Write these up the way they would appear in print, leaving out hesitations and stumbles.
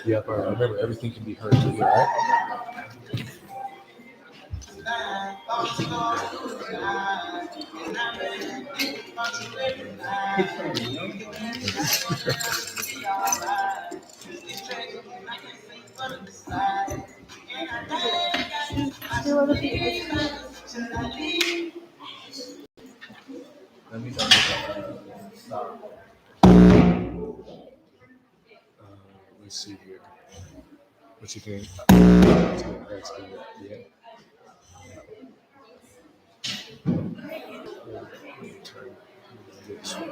Yep, all right. Remember, everything can be heard to you, all right? Let me stop. Let's see here. What you think? That's good. Yeah. Turn this way.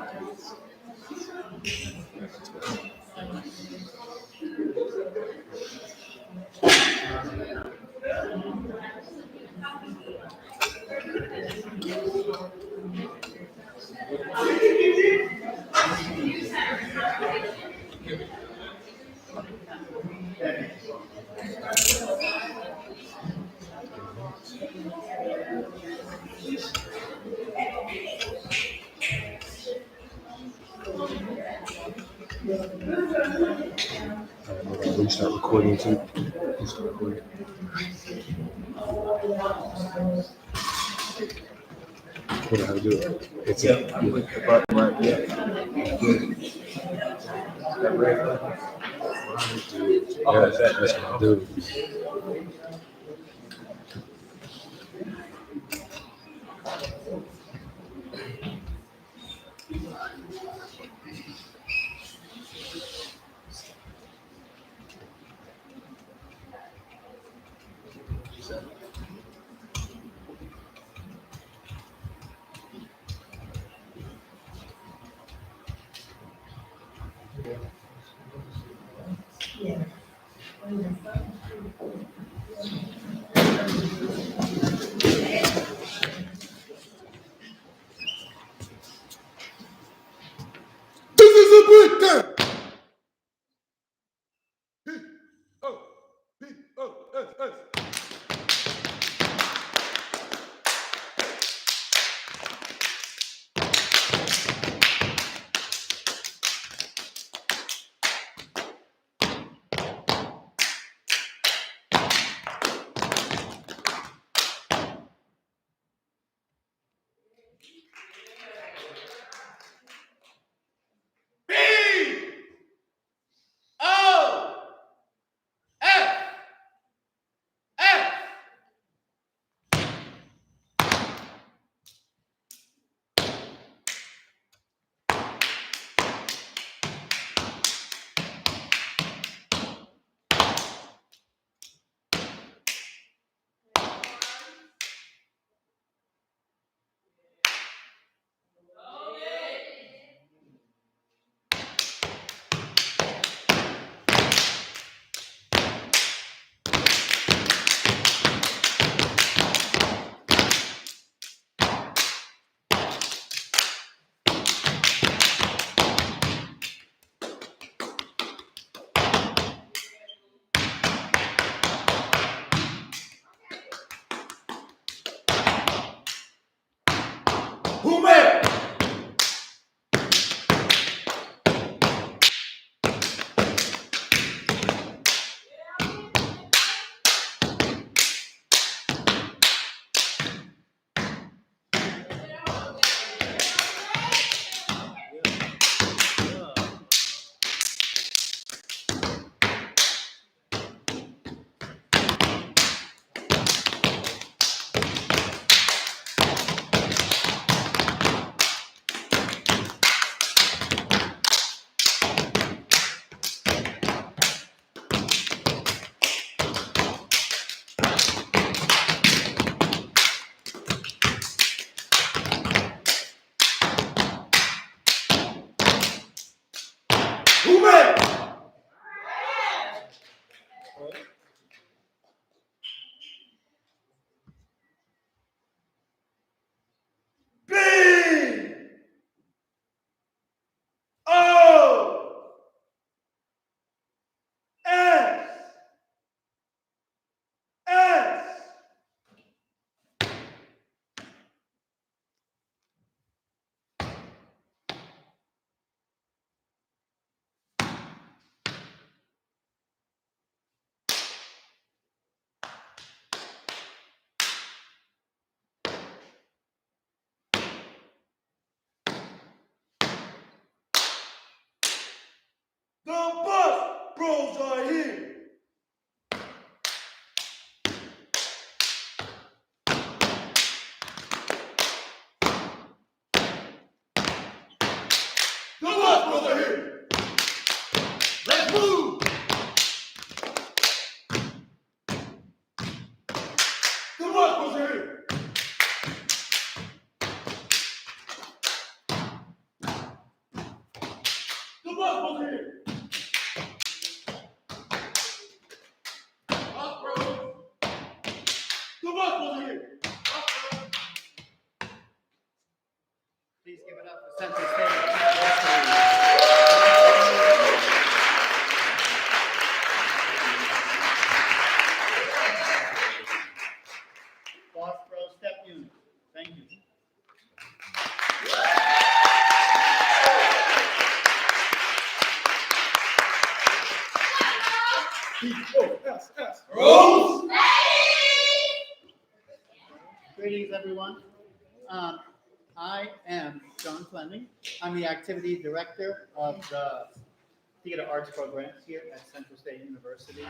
Will you start recording too? You start recording. What how to do it? It's a click the button right there. That red button. Yeah, that's what I do. Good damn. P-O-P-O-S-S. Who made? Who made? B O S S. The bus bros are here. The bus bros are here. Let's move. The bus bros are here. The bus bros are here. Bus bros. The bus bros are here. Please give it up for Central State. Boss Pro Step Unit. Thank you. P-O-S-S. Rose. Greetings, everyone. I am John Fleming. I'm the activity director of the theater arts programs here at Central State University.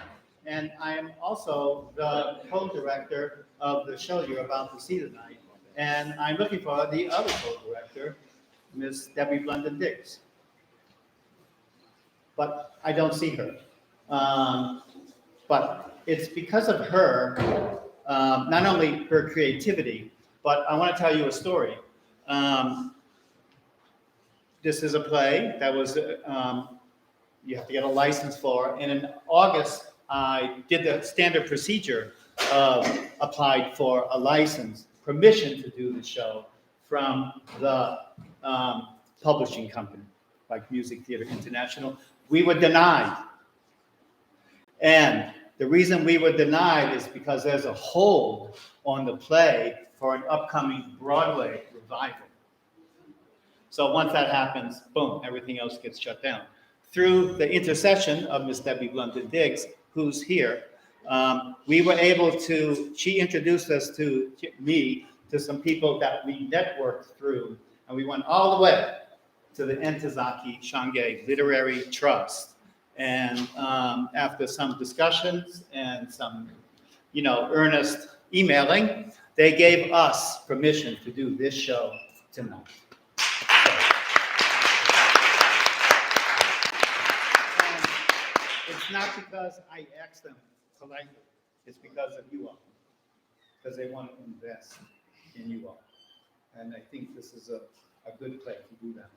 And I am also the co-director of the show you're about to see tonight. And I'm looking for the other co-director, Miss Debbie Blunden-Dix. But I don't see her. But it's because of her, not only her creativity, but I want to tell you a story. This is a play that was, you have to get a license for. And in August, I did the standard procedure of applied for a license, permission to do the show from the publishing company. like Music Theater International, we were denied. And the reason we were denied is because there's a hold on the play for an upcoming Broadway revival. So once that happens, boom, everything else gets shut down. Through the intercession of Miss Debbie Blunden Diggs, who's here, we were able to, she introduced us to me, to some people that we networked through, and we went all the way to the Entezaki Shange Literary Trust. And after some discussions and some, earnest emailing, they gave us permission to do this show tonight. It's not because I asked them politely. It's because of you all. Because they want to invest in you all. And I think this is a good place to do that.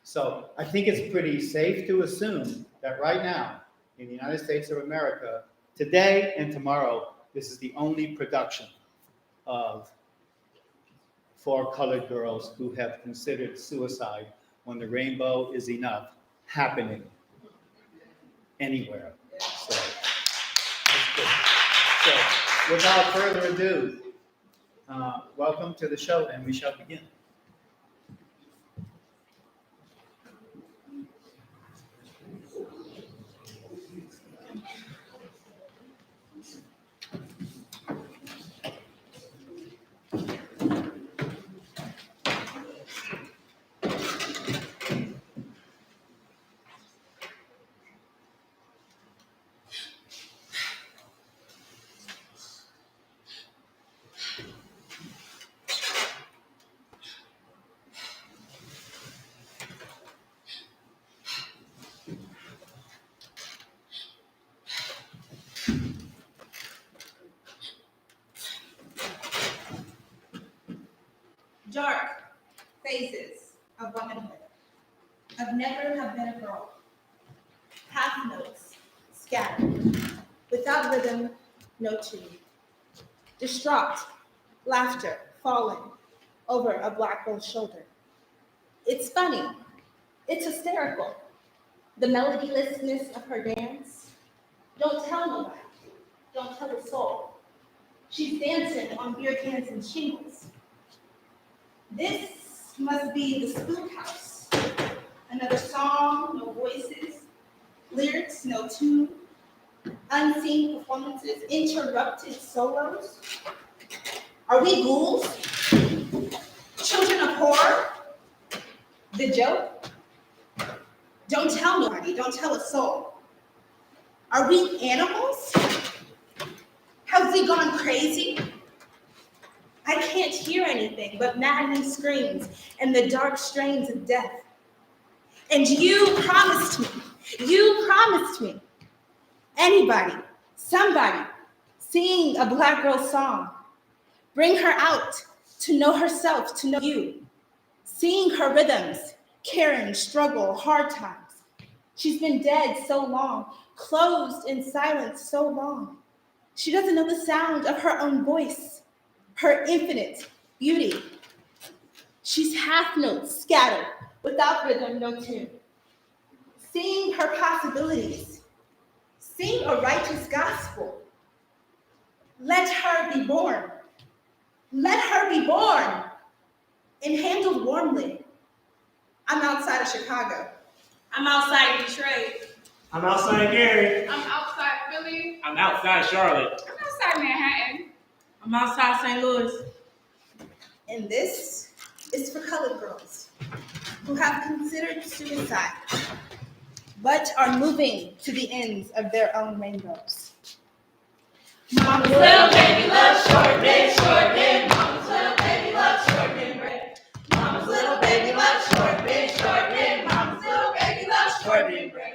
So I think it's pretty safe to assume that right now, in the United States of America, today and tomorrow, this is the only production of 4 colored girls who have considered suicide when the rainbow is enough happening anywhere. So, that's good. So without further ado, welcome to the show, and we shall begin. Dark phases of womanhood. I've never have been a girl. Half notes scattered, without rhythm, no tune. Distraught, laughter falling over a black girl's shoulder. It's funny, it's hysterical. The melodylessness of her dance. Don't tell nobody, don't tell a soul. She's dancing on beer cans and shingles. This must be the spook house. Another song, no voices, lyrics, no tune, unseen performances, interrupted solos. Are we ghouls? Children of horror? The joke? Don't tell nobody, don't tell a soul. Are we animals? Have we gone crazy? I can't hear anything but maddening screams and the dark strains of death. And you promised me, anybody, somebody, sing a black girl song, bring her out to know herself, to know you, seeing her rhythms, caring, struggle, hard times. She's been dead so long, closed in silence so long. She doesn't know the sound of her own voice, her infinite beauty. She's half notes scattered, without rhythm, no tune. Seeing her possibilities, sing a righteous gospel. Let her be born. Let her be born and handled warmly. I'm outside of Chicago. I'm outside Detroit. I'm outside Gary. I'm outside Philly. I'm outside Charlotte. I'm outside Manhattan. I'm outside St. Louis. And this is for colored girls who have considered suicide, but are moving to the ends of their own rainbows. Mama's little baby loves shortbread, shortbread. Mama's little baby loves shortbread bread. Mama's little baby loves shortbread, shortbread. Mama's little baby loves shortbread bread.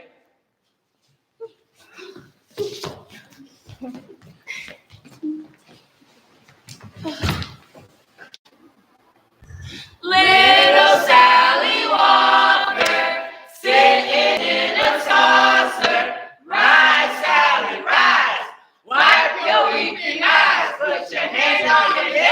Little Sally Walker, sitting in a saucer. Rise, Sally, rise. Wipe your weeping eyes. Put your hands on your head.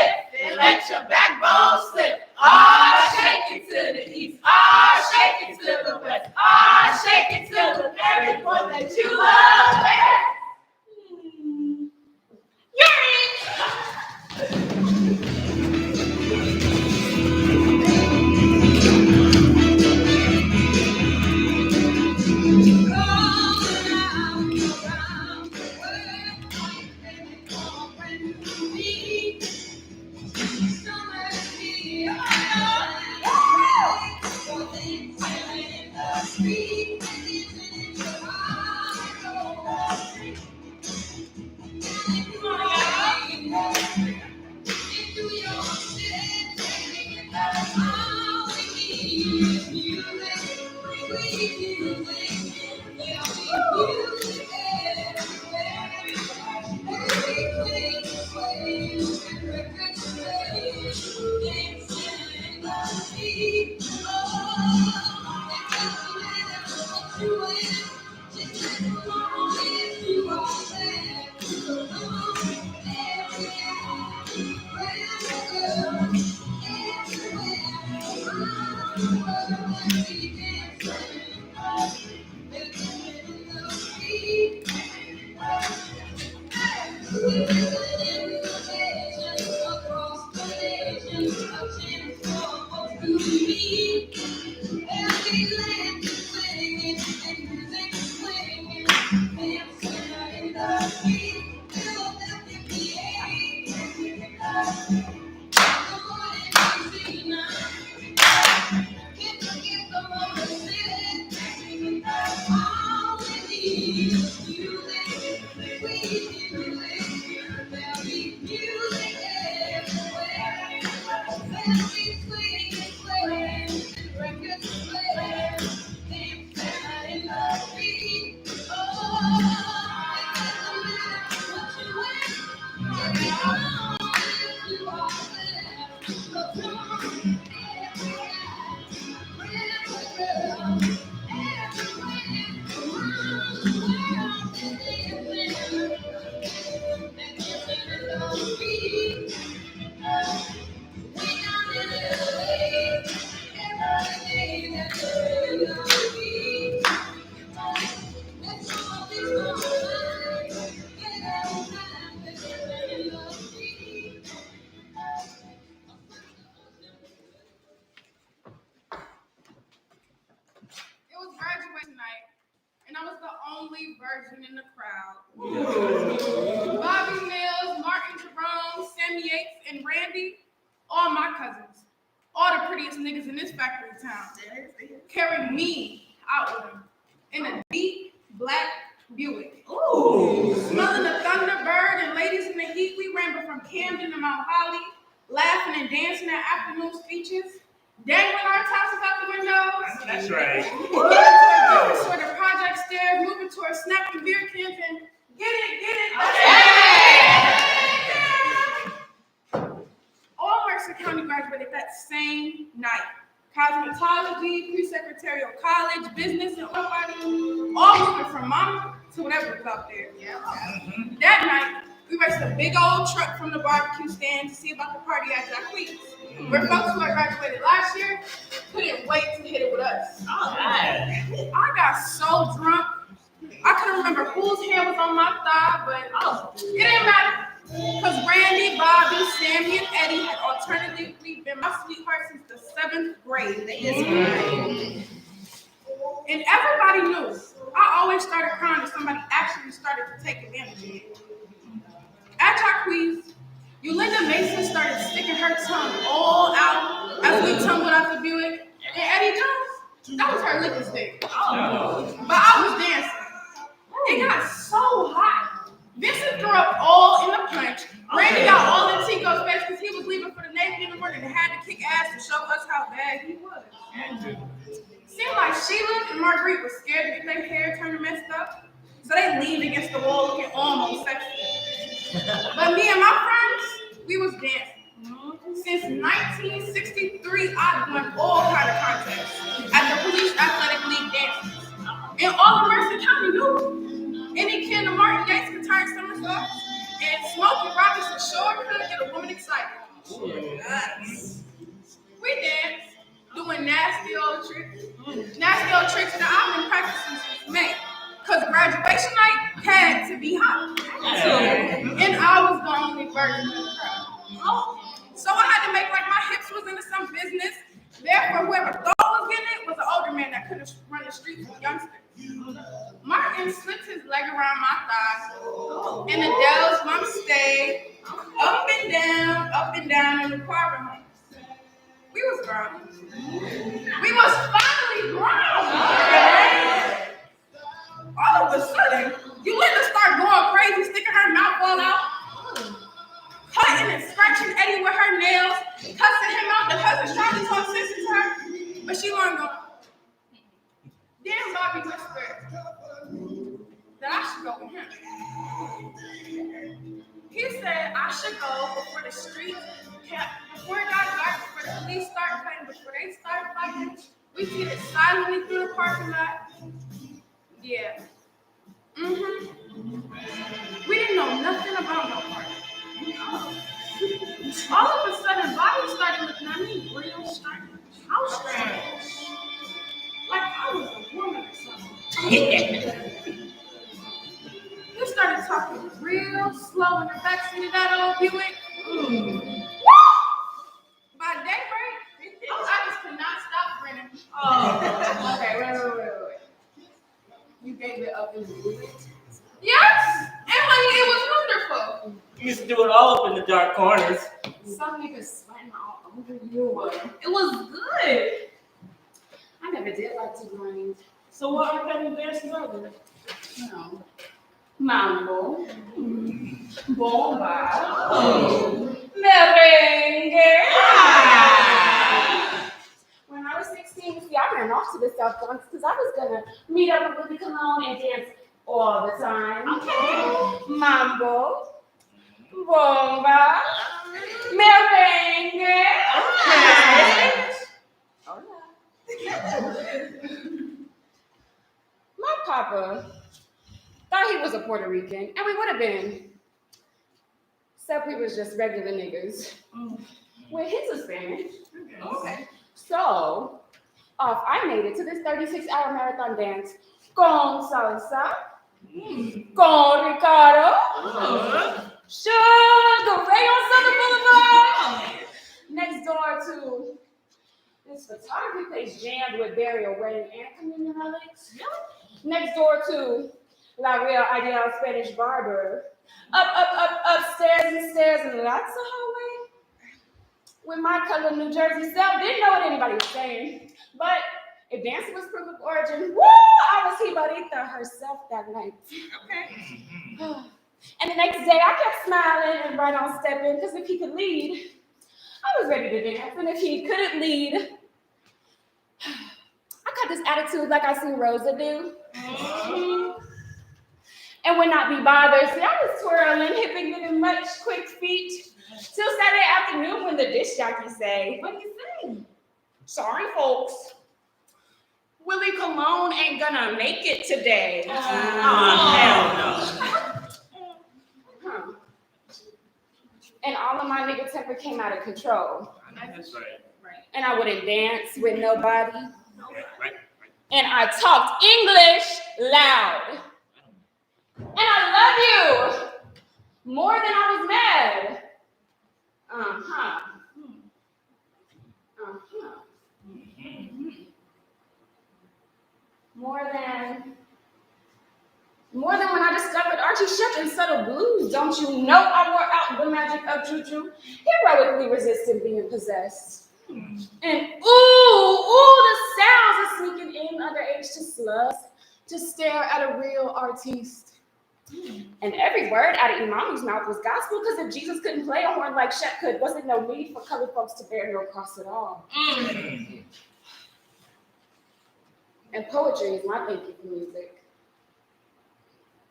It was graduation night, and I was the only virgin in the crowd. Bobby Mills, Martin Jerome, Sammy Yates, and Randy, all my cousins, all the prettiest niggas in this factory town, carried me out with them in a deep black Buick. Smelling the Thunderbird and ladies in the heat, we rambled from Camden to Mount Holly, laughing and dancing at afternoon speeches, dangling our towels out the windows. That's right. Moving toward the project stairs, moving toward snapping beer cans and get it. All Mercer County graduated that same night. Cosmetology, pre-secretarial college, business, and all moving from mama to whatever was out there. That night, we raced a big old truck from the barbecue stand to see about the party at Jacquees, where folks who had graduated last year couldn't wait to hit it with us. I got so drunk, I couldn't remember whose hand was on my thigh, but it didn't matter. Because Randy, Bobby, Sammy, and Eddie had alternatively been my sweetheart since the 7th grade. And everybody knew I always started crying if somebody actually started to take advantage of me. At Jacquees, Yolanda Mason started sticking her tongue all out as we tumbled out the Buick. And Eddie Jones, that was her liquor stick. But I was dancing. It got so hot. Vincent threw up all in the punch. Randy got all in Tico's face because he was leaving for the Navy in the morning and had to kick ass to show us how bad he was. Seemed like Sheila and Marguerite were scared to get their hair turned messed up, so they leaned against the wall looking almost sexy. But me and my friends, we was dancing. Since 1963, I've won all kind of contests at the Police Athletic League dances. And all of Mercer County knew. Any kid of Martin Yates could turn somersaults, and Smokey Robinson sure could get a woman excited. We danced, doing nasty old tricks that I've been practicing since May, because graduation night had to be hot. And I was the only virgin in the crowd. So I had to make like my hips was into some business. Therefore, whoever thought was getting it was an older man that couldn't run the streets with youngsters. Martin slipped his leg around my thigh, and Adele's mom stayed up and down in the choir room. We was grown. We was finally grown. should go with him. He said I should go before the streets before it got dark, before the police started fighting, before they started fighting. We did it silently through the parking lot. Yeah. We didn't know nothing about no party. All of a sudden, Bobby started looking at me real strange. How strange? Like I was a woman or something. He started talking real slow in the backseat of that old Buick. Woo! By daybreak, I just could not stop grinning. Oh, okay, wait. You gave it up in the Buick? Yes, and honey, it was wonderful. You used to do it all up in the dark corners. Some niggas sweating all over you. It was good. I never did like to grind. So what are family dances are there? No. Mambo. Bomba. Merengue. When I was 16, see, I ran off to the South Bronx because I was going to meet up with Willie Colon and dance all the time. Okay. Mambo. Bomba. Merengue. Okay. My papa thought he was a Puerto Rican, and we would have been. Except we was just regular niggas. Well, his was Spanish. Okay. So, off I made it to this 36-hour marathon dance con salsa, con Ricardo, Sugar Ray on Southern Boulevard, next door to this photography place jammed with burial, wedding, and communion relics. Next door to La Real Ideal Spanish Barber. Upstairs and stairs and lots of hallway. With my color New Jersey self, didn't know what anybody was saying. But if dancing was proof of origin, woo, I was Jibarita herself that night. Okay. And the next day, I kept smiling and right on stepping, because if he could lead, I was ready to dance. And if he couldn't lead, I got this attitude like I seen Rosa do. And would not be bothered. See, I was twirling, hipping, giving much quick feet. Till Saturday afternoon when the disc jockey say, what do you say? Sorry, folks. Willie Colon ain't gonna make it today. Hell no. And all of my nigga temper came out of control. That's right. And I wouldn't dance with nobody. Right. And I talked English loud. And I love you more than I was mad. More than when I discovered Archie Shepp in Subtle Blues. Don't you know I wore out the magic of Juju, heroically resisting being possessed. And the sounds are sneaking in underage to slugs to stare at a real artiste. And every word out of Imamu's mouth was gospel, because if Jesus couldn't play a horn like Shep could, wasn't no need for colored folks to bear no cross at all. And poetry is my thank you for music.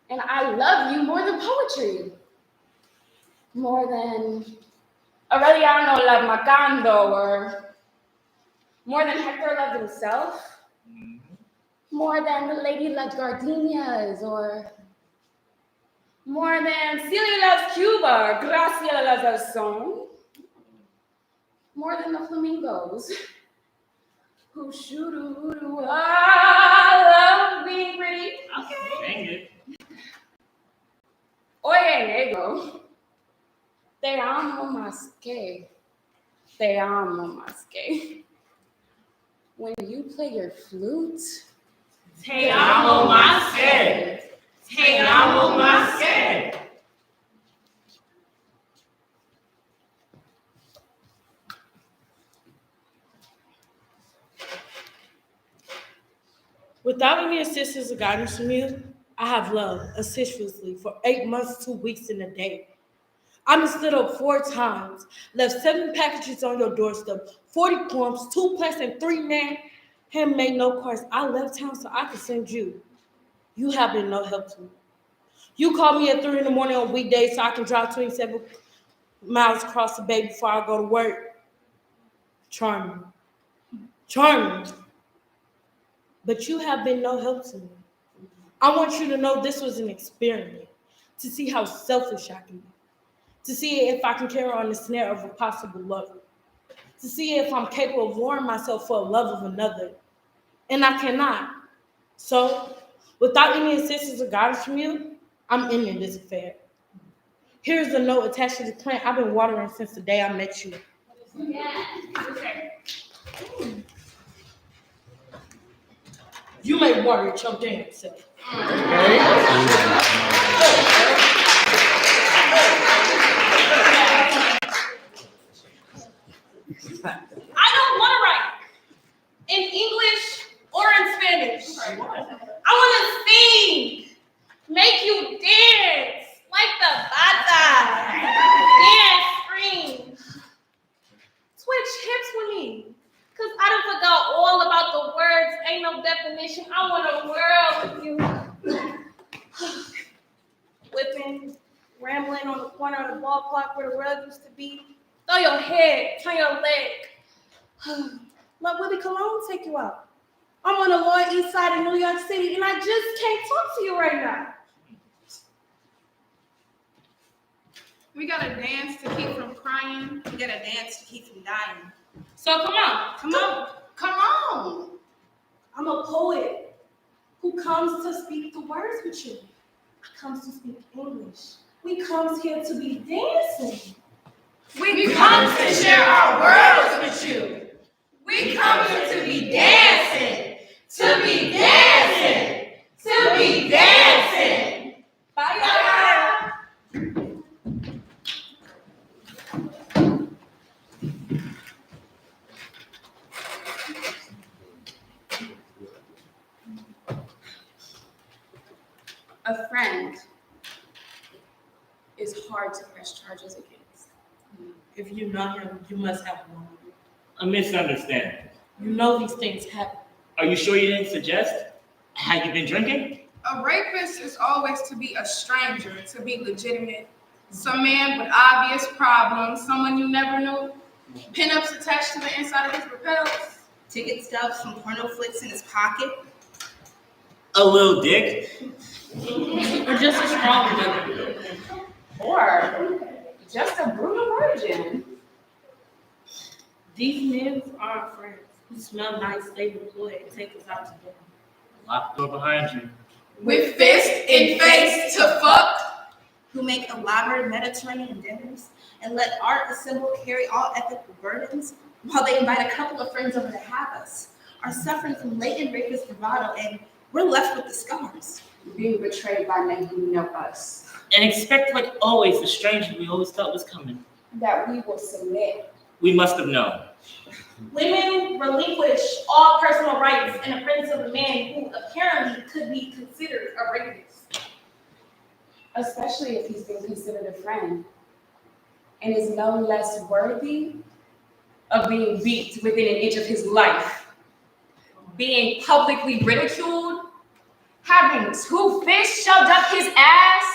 And I love you more than poetry. More than Aureliano loved Macando, or more than Hector loved himself. More than the lady loved gardenias, or more than Celia loves Cuba, or Graciela loves El Son. More than the flamingos. Who shoo-doo-doo, I love being pretty. Okay. Dang it. Oye, negro. Te amo más que. Te amo más que. When you play your flute. Te amo más que. Te amo más que. Without any assistance or guidance from you, I have loved assiduously for 8 months, 2 weeks, and a day. I been stood up 4 times, left 7 packages on your doorstep, 40 poems, 2 plaques, and 3 handmade note cards. I left town so I could send you. You have been no help to me. You call me at 3 in the morning on weekdays so I can drive 27 miles across the bay before I go to work. Charming. Charming. But you have been no help to me. I want you to know this was an experiment to see how selfish I can be, to see if I can carry on the snare of a possible lover, to see if I'm capable of lowering myself for the love of another. And I cannot. So, without any assistance or guidance from you, I'm ending this affair. Here's the note attached to the plant I've been watering since the day I met you. You may water it your damn self. I don't want to write in English or in Spanish. I want to sing, make you dance like the bata, dance, scream, twitch hips with me. Cause I done forgot all about the words, ain't no definition. I want a world with you. Whipping, rambling on the corner of the ballpark where the rug used to be. Throw your head, turn your leg. Let Willie Cologne take you out. I'm on the Lower East Side of New York City, and I just can't talk to you right now. We gotta dance to keep from crying. We gotta dance to keep from dying. So come on. Come on. I'm a poet who comes to speak the words with you. I comes to speak English. We comes here to be dancing. We come to share our worlds with you. We come here to be dancing, to be dancing, to be dancing. Bye, A friend is hard to press charges against. If you know him, you must have known him. A misunderstanding. You know these things happen. Are you sure you didn't suggest? Have you been drinking? A rapist is always to be a stranger, to be legitimate. Some man with obvious problems, someone you never knew. Pinups attached to the inside of his lapels. Ticket stubs from porno flicks in his pocket. A little dick? Or just a strong one. Or just a brutal virgin. These men are our friends. Who smell nice, stay employed, and take us out to dinner. Lock the door behind you. With fist in face to fuck. Who make elaborate Mediterranean dinners and let art assemble carry all ethical burdens while they invite a couple of friends over to have us, are suffering from latent rapist bravado, and we're left with the scars. Being betrayed by men who know us. And expect, like always, the stranger we always thought was coming. That we will submit. We must have known. Women relinquish all personal rights in the presence of a man who apparently could be considered a rapist. Especially if he's been considered a friend and is no less worthy of being beat within an inch of his life, being publicly ridiculed, having 2 fish shoved up his ass.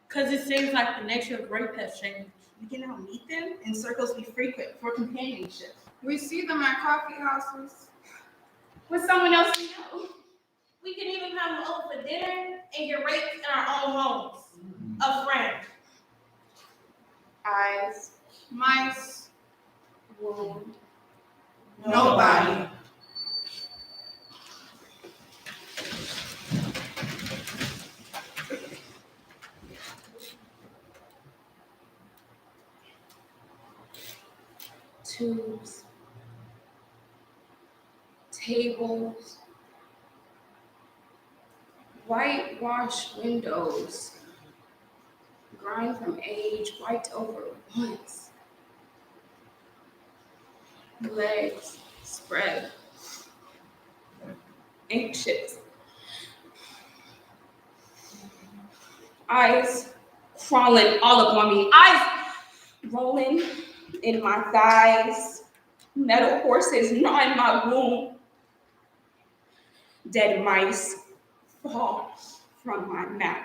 Because it seems like the nature of rape has changed. We can now meet them in circles we frequent for companionship. We see them at coffee houses. With someone else we know. We can even have them over for dinner and get raped in our own homes. A friend. Eyes, mice, Wound. Nobody. Tubes, tables, whitewashed windows, grind from age, wiped over once. Legs spread, anxious. Eyes crawling all up on me, eyes rolling in my thighs, metal horses gnawing my womb. Dead mice fall from my mouth.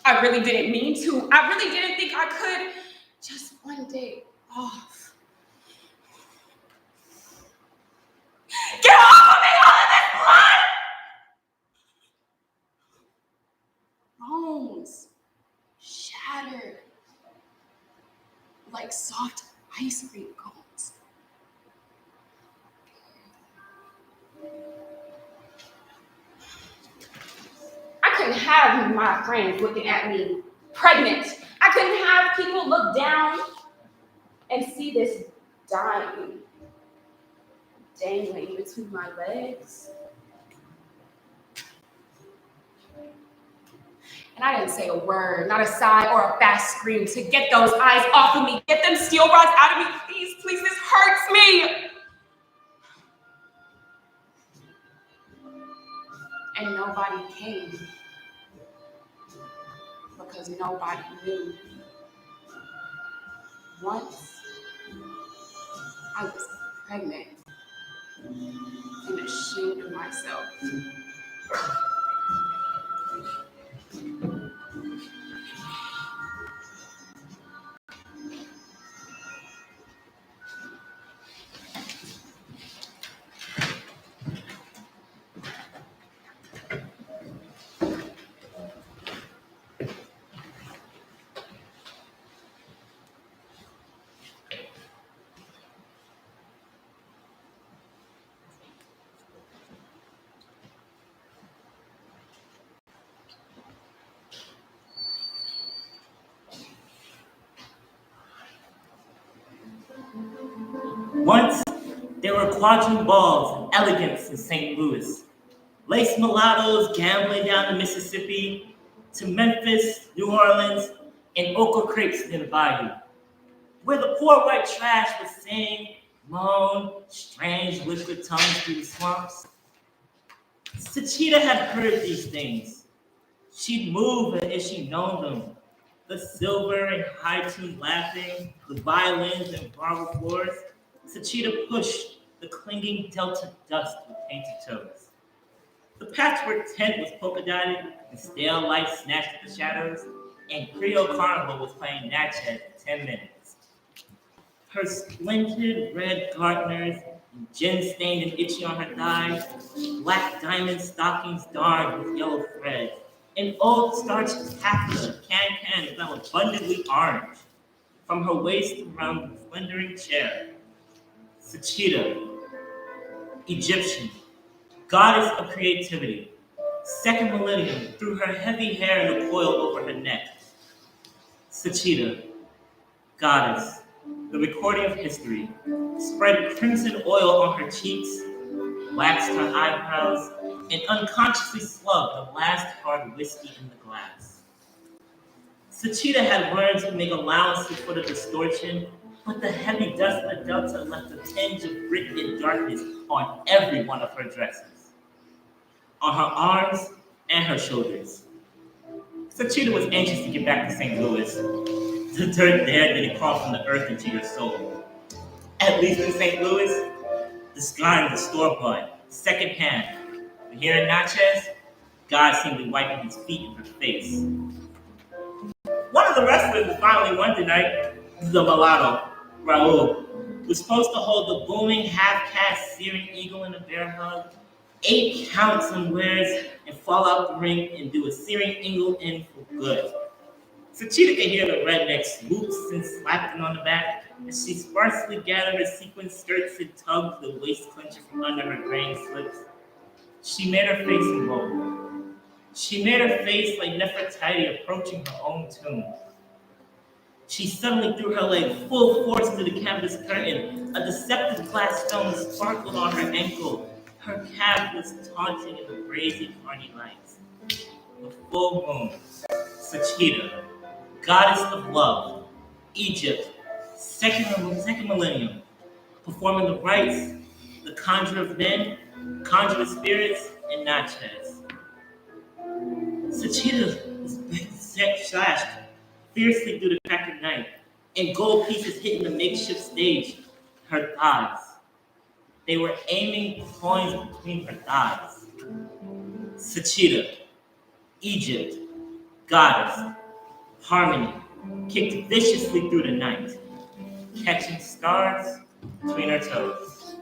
I really didn't mean to. I really didn't think I could. Just one day off. Get off of me, all of this blood! Bones shattered like soft ice cream cones. I couldn't have my friends looking at me pregnant. I couldn't have people look down and see this dying dangling between my legs. And I didn't say a word, not a sigh or a fast scream to get those eyes off of me. Get them steel rods out of me, please, please, this hurts me. And nobody came because nobody knew. Once I was pregnant and ashamed of myself. Once, there were quadroon balls and elegance in St. Louis. Lace mulattoes gambling down the Mississippi, to Memphis, New Orleans, and Oka crepes near the bayou, where the poor white trash would sing, moan, strange liquid tongues through the swamps. Sachita had heard these things. She'd move as if she'd known them. The silver and high-tuned laughing, the violins and marble floors. Sachita pushed the clinging delta dust with painted toes. The patchwork tent was polka-dotted, and stale light snatched at the shadows, and Creole Carnival was playing Natchez for 10 minutes. Her splintered red garters, gin-stained and itchy on her thighs, black diamond stockings darned with yellow threads, an old starched taffeta can smelled abundantly orange from her waist around the slendering chair. Sachita, Egyptian, goddess of creativity, second millennium threw her heavy hair in a coil over her neck. Sachita, goddess, the recording of history, spread crimson oil on her cheeks, waxed her eyebrows, and unconsciously slugged the last hard whiskey in the glass. Sachita had learned to make allowances for the distortion, but the heavy dust of the delta left a tinge of grit and darkness on every one of her dresses, on her arms and her shoulders. Sachita was anxious to get back to St. Louis. The dirt there didn't crawl from the earth into your soul. At least in St. Louis, the sky in the store-bought, second-hand. But here in Natchez, God seemed to be wiping his feet in her face. One of the wrestlers who finally won tonight, the mulatto, Raul, was supposed to hold the booming half-cast searing eagle in a bear hug, 8 counts and wears, and fall out the ring and do a searing eagle in for good. Sachita could hear the redneck swoops and slapped him on the back as she sparsely gathered her sequin skirts and tugged the waist clencher from under her graying slips. She made her face immobile. She made her face like Nefertiti approaching her own tomb. She suddenly threw her leg full force to the canvas curtain. A deceptive glass stone sparkled on her ankle. Her calf was taunting in the brazy carny lights. The full moon, Sachita, goddess of love, Egypt, second millennium, performing the rites, the conjure of men, conjure of spirits, and Natchez. Sachita was slashed fiercely through the crack of night, and gold pieces hitting the makeshift stage, her thighs. They were aiming points between her thighs. Sachita, Egypt, Goddess, harmony, kicked viciously through the night, catching stars between her toes.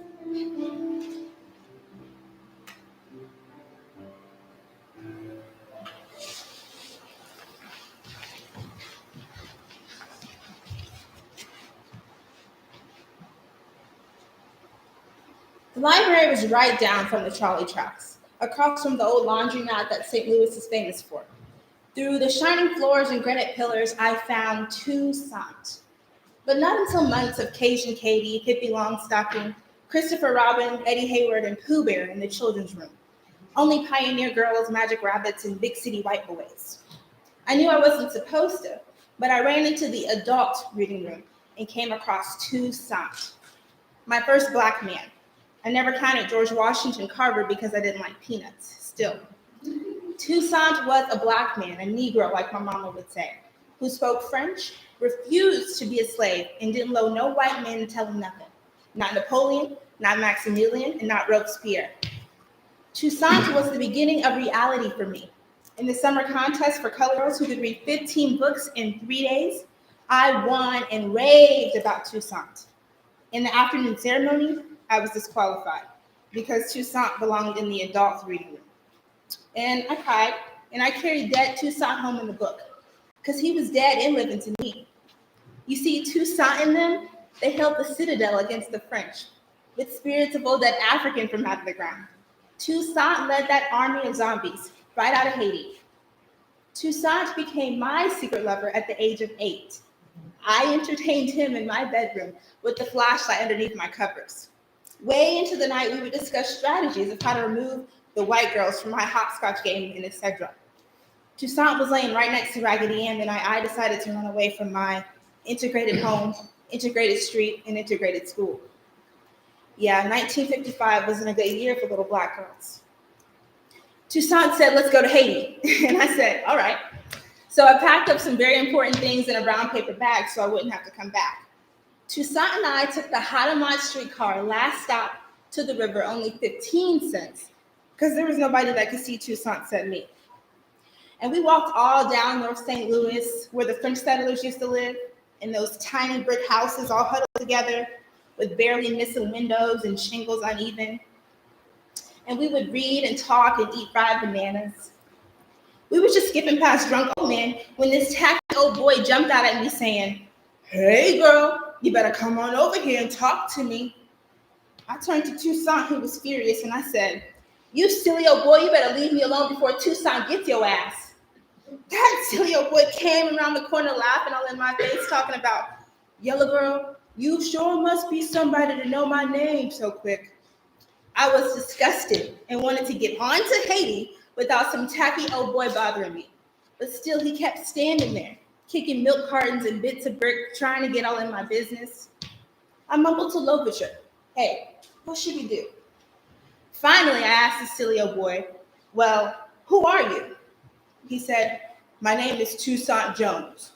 The library was right down from the trolley tracks, across from the old laundromat that St. Louis is famous for. Through the shining floors and granite pillars, I found Toussaint. But not until months of Cajun Katie, Pippi Longstocking, Christopher Robin, Eddie Hayward, and Pooh Bear in the children's room. Only Pioneer Girls, Magic Rabbits, and Big City White Boys. I knew I wasn't supposed to, but I ran into the adult reading room and came across Toussaint, my first black man. I never counted George Washington Carver because I didn't like peanuts. Still, Toussaint was a black man, a Negro, like my mama would say, who spoke French, refused to be a slave, and didn't owe no white man to tell him nothing. Not Napoleon, not Maximilian, and not Robespierre. Toussaint was the beginning of reality for me. In the summer contest for colored girls who could read 15 books in 3 days, I won and raved about Toussaint. In the afternoon ceremony, I was disqualified because Toussaint belonged in the adult reading room. And I cried, and I carried dead Toussaint home in the book because he was dead and living to me. You see, Toussaint and them, they held the citadel against the French with spirits of old dead African from out of the ground. Toussaint led that army of zombies right out of Haiti. Toussaint became my secret lover at the age of 8. I entertained him in my bedroom with the flashlight underneath my covers. Way into the night, we would discuss strategies of how to remove the white girls from my hopscotch game in Excedra. Toussaint was laying right next to Raggedy Ann, and I decided to run away from my integrated home, integrated street, and integrated school. Yeah, 1955 wasn't a good year for little black girls. Toussaint said, let's go to Haiti. And I said, all right. So I packed up some very important things in a brown paper bag so I wouldn't have to come back. Toussaint and I took the Hadamard streetcar last stop to the river, only 15 cents, because there was nobody that could see Toussaint except me. And we walked all down North St. Louis, where the French settlers used to live, in those tiny brick houses all huddled together with barely missing windows and shingles uneven. And we would read and talk and eat fried bananas. We were just skipping past drunk old men when this tacky old boy jumped out at me saying, hey girl, you better come on over here and talk to me. I turned to Toussaint, who was furious, and I said, you silly old boy, you better leave me alone before Toussaint gets your ass. That silly old boy came around the corner laughing all in my face, talking about, yellow girl, you sure must be somebody to know my name so quick. I was disgusted and wanted to get on to Haiti without some tacky old boy bothering me. But still, he kept standing there, kicking milk cartons and bits of brick, trying to get all in my business. I mumbled to Louverture, hey, what should we do? Finally, I asked the silly old boy, well, who are you? He said, my name is Toussaint Jones.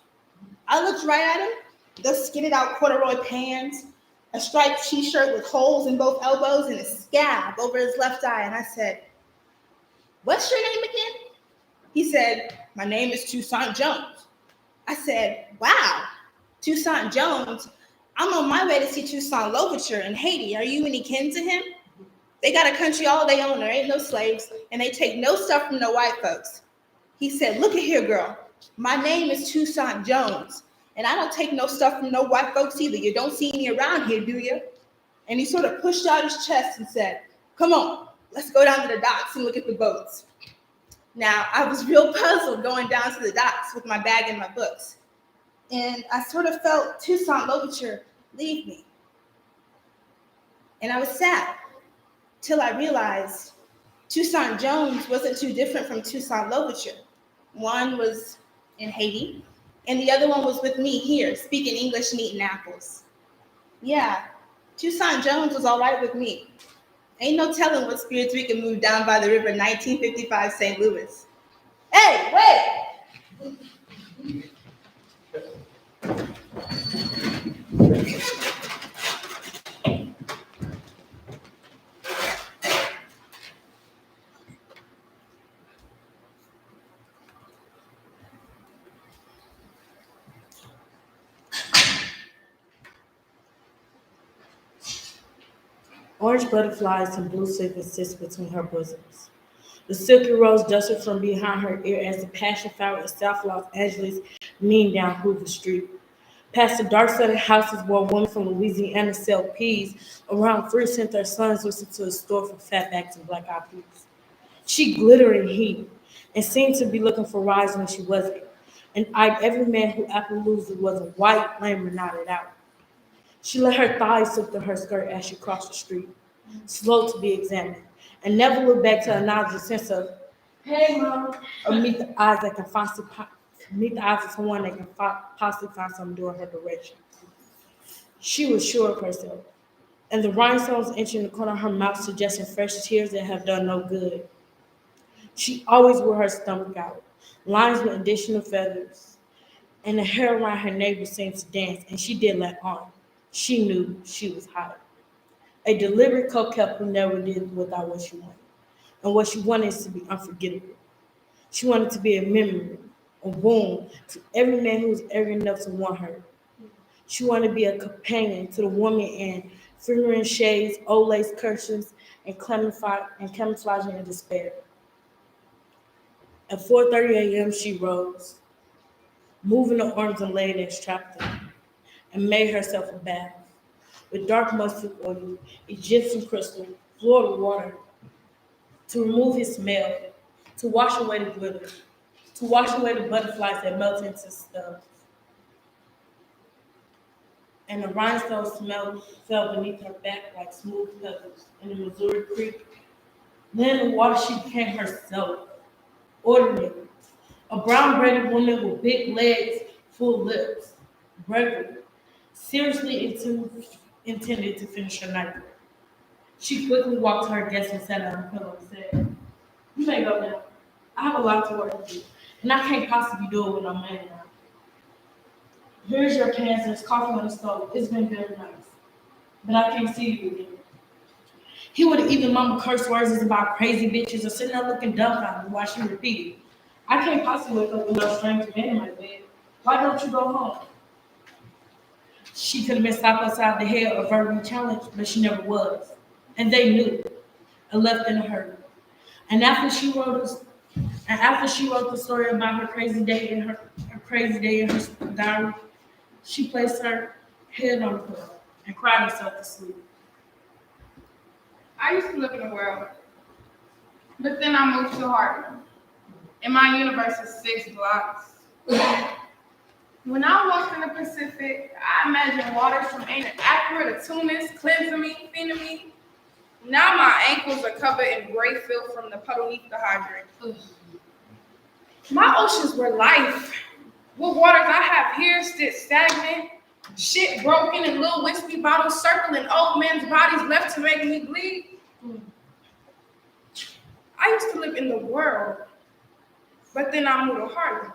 I looked right at him, the skinned out corduroy pants, a striped t-shirt with holes in both elbows and a scab over his left eye, and I said, what's your name again? He said, my name is Toussaint Jones. I said, wow, Toussaint Jones, I'm on my way to see Toussaint Louverture in Haiti. Are you any kin to him? They got a country all they own, there ain't no slaves, and they take no stuff from no white folks. He said, look at here, girl. My name is Toussaint Jones, and I don't take no stuff from no white folks either. You don't see me around here, do you? And he sort of pushed out his chest and said, come on, let's go down to the docks and look at the boats. Now, I was real puzzled going down to the docks with my bag and my books. And I sort of felt Toussaint Louverture leave me. And I was sad till I realized Toussaint Jones wasn't too different from Toussaint Louverture. One was in Haiti, and the other one was with me here, speaking English and eating apples. Yeah, Toussaint Jones was all right with me. Ain't no telling what spirits we can move down by the river, 1955 St. Louis. Hey, wait! Orange butterflies and blue silk assist between her bosoms. The silky rose dusted from behind her ear as the passion flower in South Los Angeles leaned down Hoover Street. Past the dark-studded houses where women from Louisiana sell peas, around 3 cents their sons listen to a store for fatbacks and black-eyed peas. She glittered in heat and seemed to be looking for rides when she wasn't, and eyed every man who absolutely wasn't white, lame, or nodded out. She let her thighs slip through her skirt as she crossed the street, slow to be examined, and never looked back to acknowledge a sense of, hey, mom, or meet the eyes that can meet the eyes of someone that can possibly find something during her direction. She was sure of herself, and the rhinestones inching the corner of her mouth suggesting fresh tears that have done no good. She always wore her stomach out, lines with additional feathers, and the hair around her navel seemed to dance, and she did let on. She knew she was hot. A deliberate coquette who never did without what she wanted. And what she wanted is to be unforgettable. She wanted to be a memory, a wound to every man who was arrogant enough to want her. She wanted to be a companion to the woman in fingering shades, old lace curtains, and camouflaging in despair. At 4:30 a.m., she rose, moving the arms and legs that strapped them, and made herself a bath with dark mustard oil, Egyptian crystal, Florida water, to remove his smell, to wash away the glitter, to wash away the butterflies that melt into stuff. And the rhinestone smell fell beneath her back like smooth pebbles in the Missouri Creek. Then in the water she became herself, ordinary. A brown braided woman with big legs, full lips, bravery, seriously intended to finish her night. She quickly walked to her desk and sat on her pillow and said, you may go now. I have a lot to work to do, and I can't possibly do it with no man now. Here's your pants and there's coffee on the stove. It's been very nice, but I can't see you again. He would have even mumbled curse words about crazy bitches or sitting there looking dumbfounded while she repeated, I can't possibly wake up with no strange man in my bed. Why don't you go home? She could have been stopped outside the head or verbally challenged, but she never was. And they knew and left in a hurry. And after she wrote the story about her crazy day in her diary, she placed her head on the pillow and cried herself to sleep. I used to live in the world, but then I moved to Harlem. And my universe is 6 blocks. When I walked in the Pacific, I imagined waters from ancient Accra to Tunis, cleansing me, feeding me. Now my ankles are covered in gray filth from the puddle beneath the hydrant. My oceans were life. What waters I have here sit stagnant, shit broken in little whiskey bottles circling old men's bodies left to make me bleed. I used to live in the world, but then I moved to Harlem.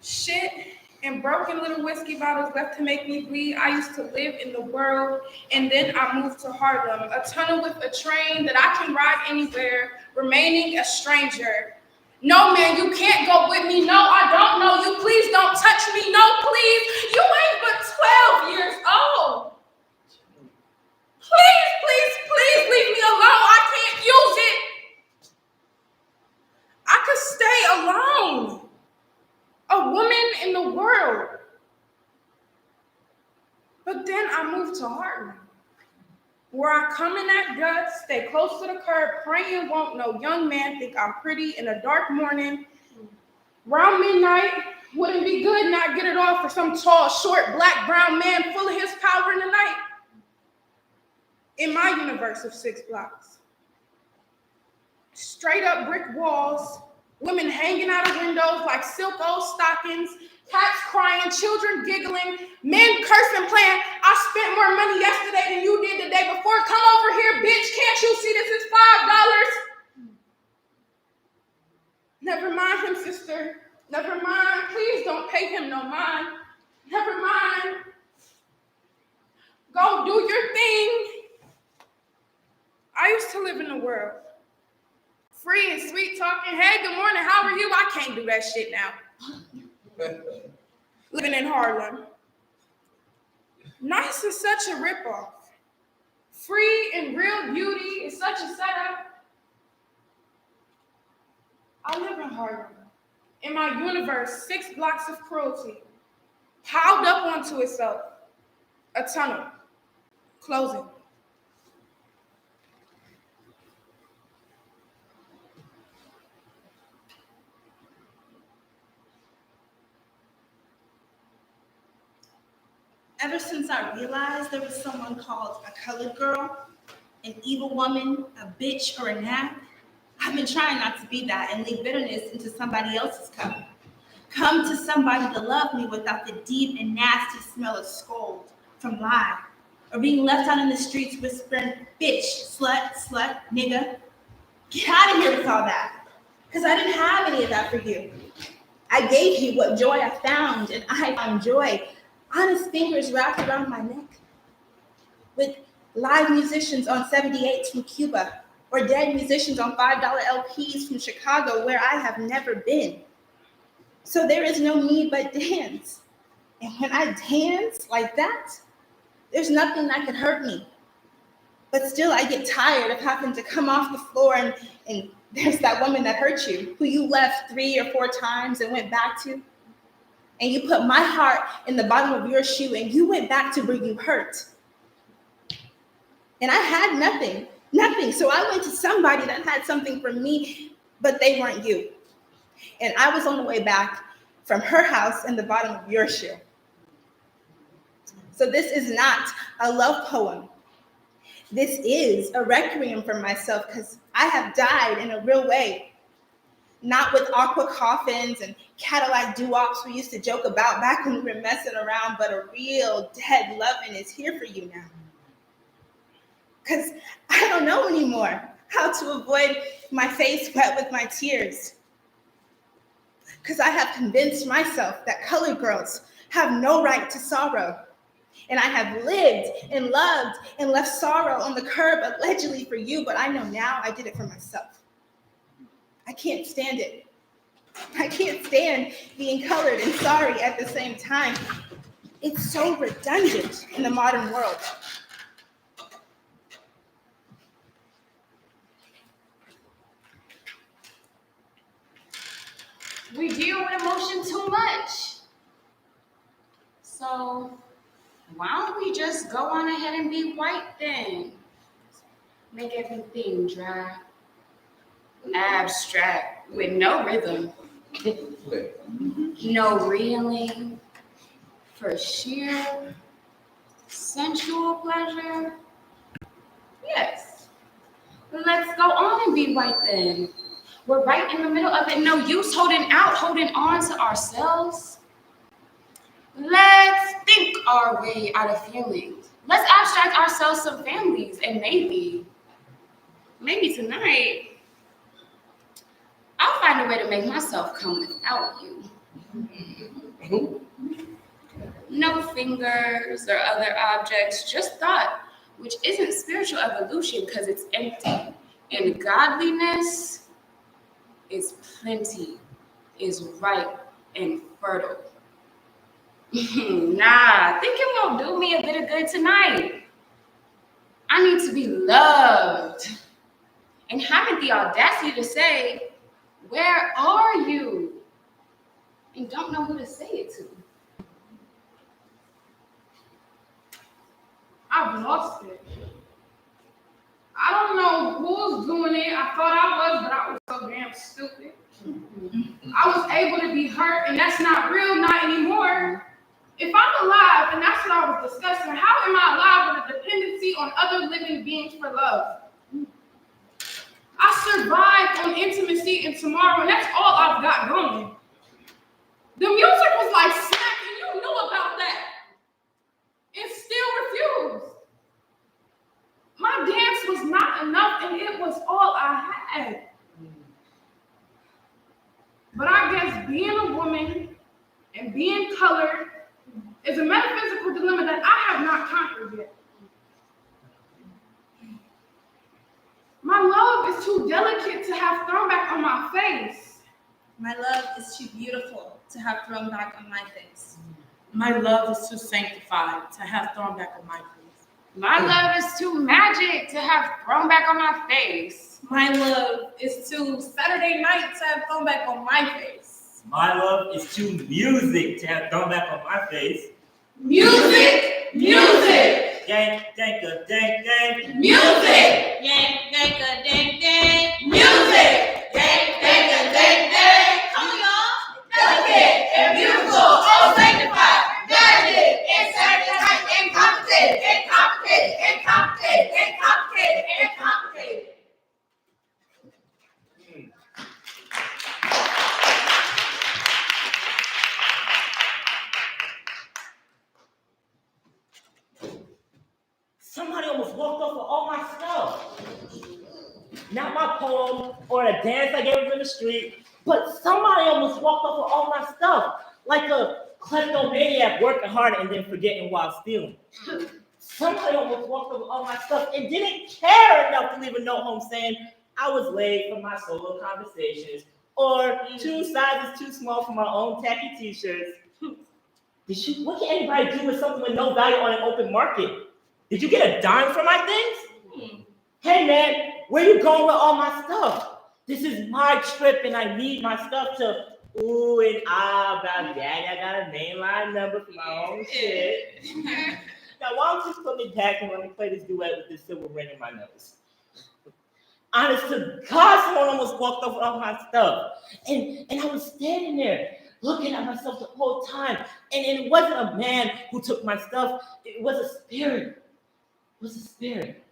Shit and broken little whiskey bottles left to make me bleed. I used to live in the world, and then I moved to Harlem, a tunnel with a train that I can ride anywhere, remaining a stranger. No, man, you can't go with me. No, I don't know you. Please don't touch me. No, please. You ain't but 12 years old. Please, please, please leave me alone. I can't use it. I could stay alone. A woman in the world. But then I moved to Harlem, where I come in that guts, stay close to the curb, praying won't no young man think I'm pretty in a dark morning. Around midnight, wouldn't be good not get it off for some tall, short, black, brown man full of his power in the night. In my universe of 6 blocks. Straight up brick walls, women hanging out of windows like silk old stockings, cats crying, children giggling, men cursing, playing, I spent more money yesterday than you did the day before. Come over here, bitch. Can't you see this is $5? Never mind him, sister. Never mind. Please don't pay him no mind. Never mind. Go do your thing. I used to live in the world. Free and sweet talking. Hey, good morning. How are you? I can't do that shit now. Living in Harlem. Nice is such a ripoff. Free and real beauty is such a setup. I live in Harlem. In my universe, 6 blocks of cruelty, piled up onto itself. A tunnel. Closing. Ever since I realized there was someone called a colored girl, an evil woman, a bitch, or a nag, I've been trying not to be that and leave bitterness into somebody else's cup. Come to somebody to love me without the deep and nasty smell of scold from lie, or being left out in the streets whispering, bitch, slut, nigga. Get out of here with all that, because I didn't have any of that for you. I gave you what joy I found, and I found joy. Honest fingers wrapped around my neck, with live musicians on 78s from Cuba, or dead musicians on $5 LPs from Chicago, where I have never been. So there is no need but dance. And when I dance like that, there's nothing that can hurt me. But still, I get tired of having to come off the floor and there's that woman that hurt you, who you left 3 or 4 times and went back to. And you put my heart in the bottom of your shoe and you went back to where you hurt. And I had nothing. So I went to somebody that had something for me, but they weren't you. And I was on the way back from her house in the bottom of your shoe. So this is not a love poem. This is a requiem for myself, because I have died in a real way. Not with aqua coffins and Cadillac doo-wops we used to joke about back when we were messing around, but a real dead loving is here for you now. Because I don't know anymore how to avoid my face wet with my tears. Because I have convinced myself that colored girls have no right to sorrow. And I have lived and loved and left sorrow on the curb allegedly for you, but I know now I did it for myself. I can't stand it. I can't stand being colored and sorry at the same time. It's so redundant in the modern world. We deal with emotion too much. So why don't we just go on ahead and be white then? Make everything dry, abstract, with no rhythm, no reeling, for sheer sensual pleasure. Yes, let's go on and be white then. We're right in the middle of it. No use holding on to ourselves. Let's think our way out of feelings. Let's abstract ourselves some families, and maybe tonight, I'll find a way to make myself come without you. No fingers or other objects, just thought, which isn't spiritual evolution because it's empty. And godliness is plenty, is ripe and fertile. Nah, think it won't do me a bit of good tonight. I need to be loved. And having the audacity to say, where are you? And don't know who to say it to. I've lost it. I don't know who's doing it. I thought I was, but I was so damn stupid. I was able to be hurt, and that's not real, not anymore. If I'm alive, and that's what I was discussing, how am I alive with a dependency on other living beings for love? I survived on intimacy and tomorrow, and that's all I've got going. The music was like smack, and you knew about that. And still refused. My dance was not enough, and it was all I had. But I guess being a woman and being colored is a metaphysical dilemma that I have not conquered yet. My love is too delicate to have thrown back on my face. My love is too beautiful to have thrown back on my face. My love is too sanctified to have thrown back on my face. My love is too magic to have thrown back on my face. My love is too Saturday night to have thrown back on my face. My love is too music to have thrown back on my face. Music, music, Dang, dang, dang, dang. music, Yank, yank, a dang, dang. music, dang, dang, dang, dang. Come on, y'all. Delicate and beautiful, all sanctified, magic, incompetent, incompetent, incompetent, incompetent, incompetent, incompetent. Somebody almost walked over all my stuff. Not my poem or a dance I gave up in the street, but somebody almost walked over all my stuff, like a kleptomaniac working hard and then forgetting while stealing. Somebody almost walked over all my stuff and didn't care enough to leave a note home saying I was late for my solo conversations or 2 sizes too small for my own tacky t-shirts. What can anybody do with something with no value on an open market? Did you get a dime for my things? Hey man, where you going with all my stuff? This is my trip and I need my stuff to ooh and ah about daddy. I got a mainline number for my own shit. Now why don't you put me back and let me play this duet with this silver ring in my nose? Honest to God, someone almost walked over all my stuff. And I was standing there looking at myself the whole time. And it wasn't a man who took my stuff, it was a spirit. It was a spirit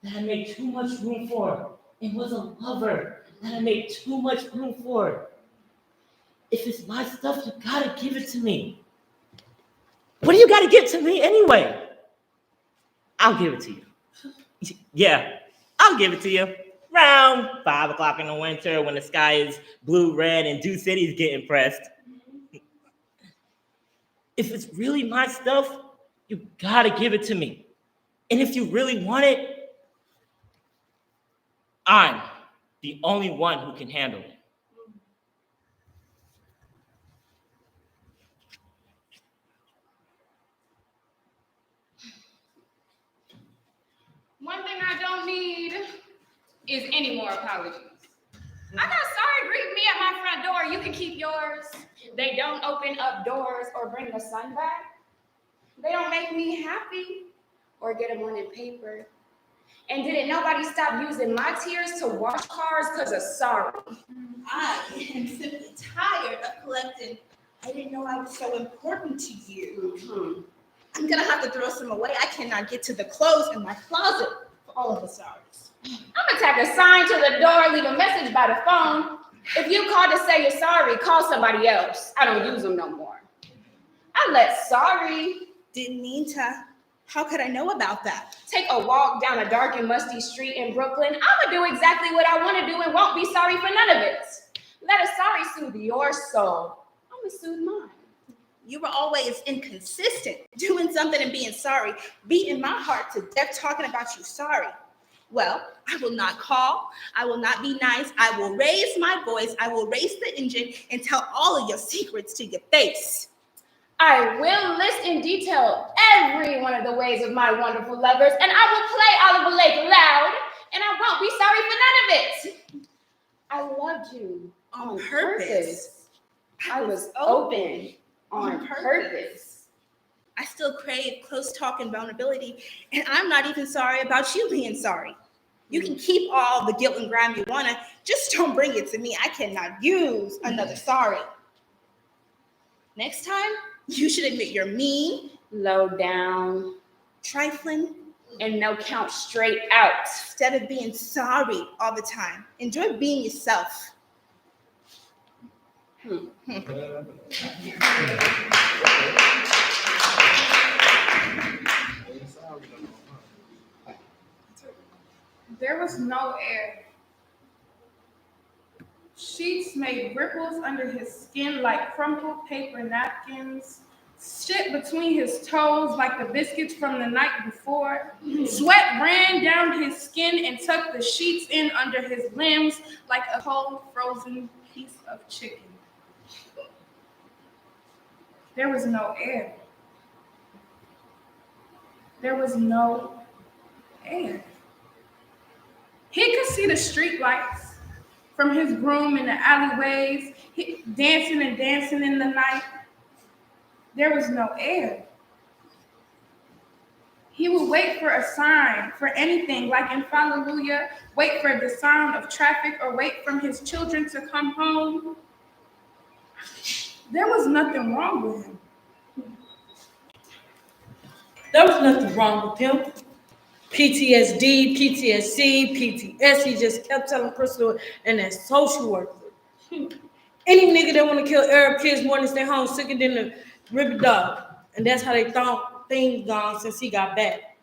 that I made too much room for. It was a lover that I made too much room for. If it's my stuff, you gotta give it to me. What do you gotta give to me anyway? I'll give it to you. Yeah, I'll give it to you. Around 5 o'clock in the winter when the sky is blue, red, and Dew City's getting pressed. If it's really my stuff, you gotta give it to me. And if you really want it, I'm the only one who can handle it. One thing I don't need is any more apologies. I got sorry greeting me at my front door. You can keep yours. They don't open up doors or bring the sun back. They don't make me happy or get them on in paper. And didn't nobody stop using my tears to wash cars because of sorry? I am simply tired of collecting. I didn't know I was so important to you. I'm gonna have to throw some away. I cannot get to the clothes in my closet for all of the sorries. I'm gonna tack a sign to the door, leave a message by the phone. If you call to say you're sorry, call somebody else. I don't use them no more. I let sorry. Didn't mean to. How could I know about that? Take a walk down a dark and musty street in Brooklyn. I'ma do exactly what I want to do and won't be sorry for none of it. Let a sorry soothe your soul. I'ma soothe mine. You were always inconsistent, doing something and being sorry, beating my heart to death talking about you sorry. Well, I will not call. I will not be nice. I will raise my voice. I will raise the engine and tell all of your secrets to your face. I will list in detail every one of the ways of my wonderful lovers, and I will play Oliver Lake loud, and I won't be sorry for none of it. I loved you on purpose. I was open on purpose. I still crave close talk and vulnerability, and I'm not even sorry about you being sorry. You can keep all the guilt and grime you wanna, just don't bring it to me. I cannot use another sorry. Next time, you should admit you're mean, Low down, trifling, and no count straight out. instead of being sorry all the time. Enjoy being yourself. There was no air. Sheets made ripples under his skin like crumpled paper napkins. Shit between his toes like the biscuits from the night before. Sweat ran down his skin and tucked the sheets in under his limbs like a cold frozen piece of chicken. There was no air. There was no air. He could see the street lights from his room in the alleyways, dancing and dancing in the night. There was no air. He would wait for a sign, for anything, like in Hallelujah, wait for the sound of traffic or wait for his children to come home. There was nothing wrong with him. There was nothing wrong with him. PTSD, PTSC, PTS. He just kept telling Crystal and that social worker. Any nigga that want to kill Arab kids more than stay home sicker than a ribbon dog. And that's how they thought things gone since he got back.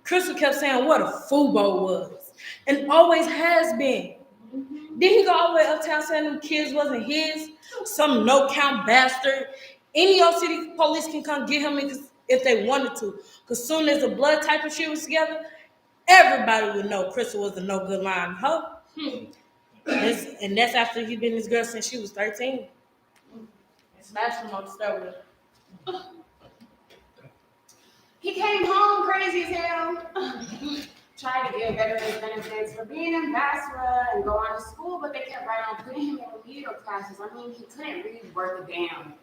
Crystal kept saying what a FUBO was. And always has been. Then he go all the way uptown saying them kids wasn't his. Some no-count bastard. Any old city police can come get him if they wanted to. Because soon as the blood type of shit was together, everybody would know Crystal was a no-good lying hoe. And that's after he been this girl since she was 13. And smashed him on the stairwell. He came home crazy as hell. Tried to get veterans benefits for being in Basra and go on to school, but they kept right on putting him in remedial classes. I mean, he couldn't read worth a damn.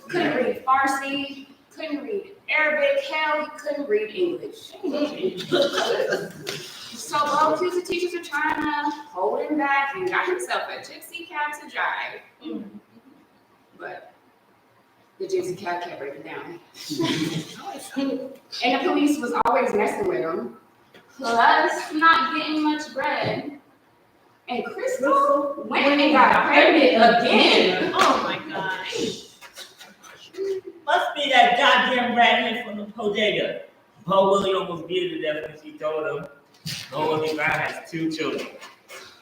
Couldn't read Farsi, couldn't read Arabic, hell, he couldn't read English. So Bo accused the teachers of trying to hold him back and got himself a gypsy cab to drive. But the gypsy cab kept breaking down. And the police was always messing with him. Plus, not getting much bread. And Crystal went and got pregnant again. Oh my gosh. Must be that goddamn rat from the bodega. Bo Willie almost beat her to death when she told him Bo Willie Brown has 2 children.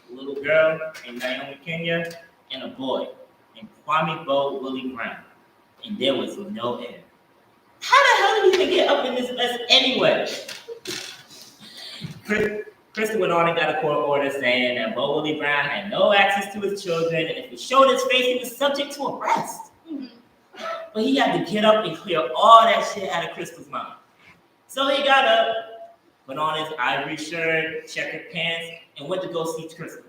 A little girl named Naomi Kenya and a boy named Kwame Bo Willie Brown. And there was no air. How the hell did he even get up in this mess anyway? Crystal went on and got a court order saying that Bo Willie Brown had no access to his children, and if he showed his face, he was subject to arrest. But he had to get up and clear all that shit out of Crystal's mind. So he got up, put on his ivory shirt, checkered pants, and went to go see Crystal.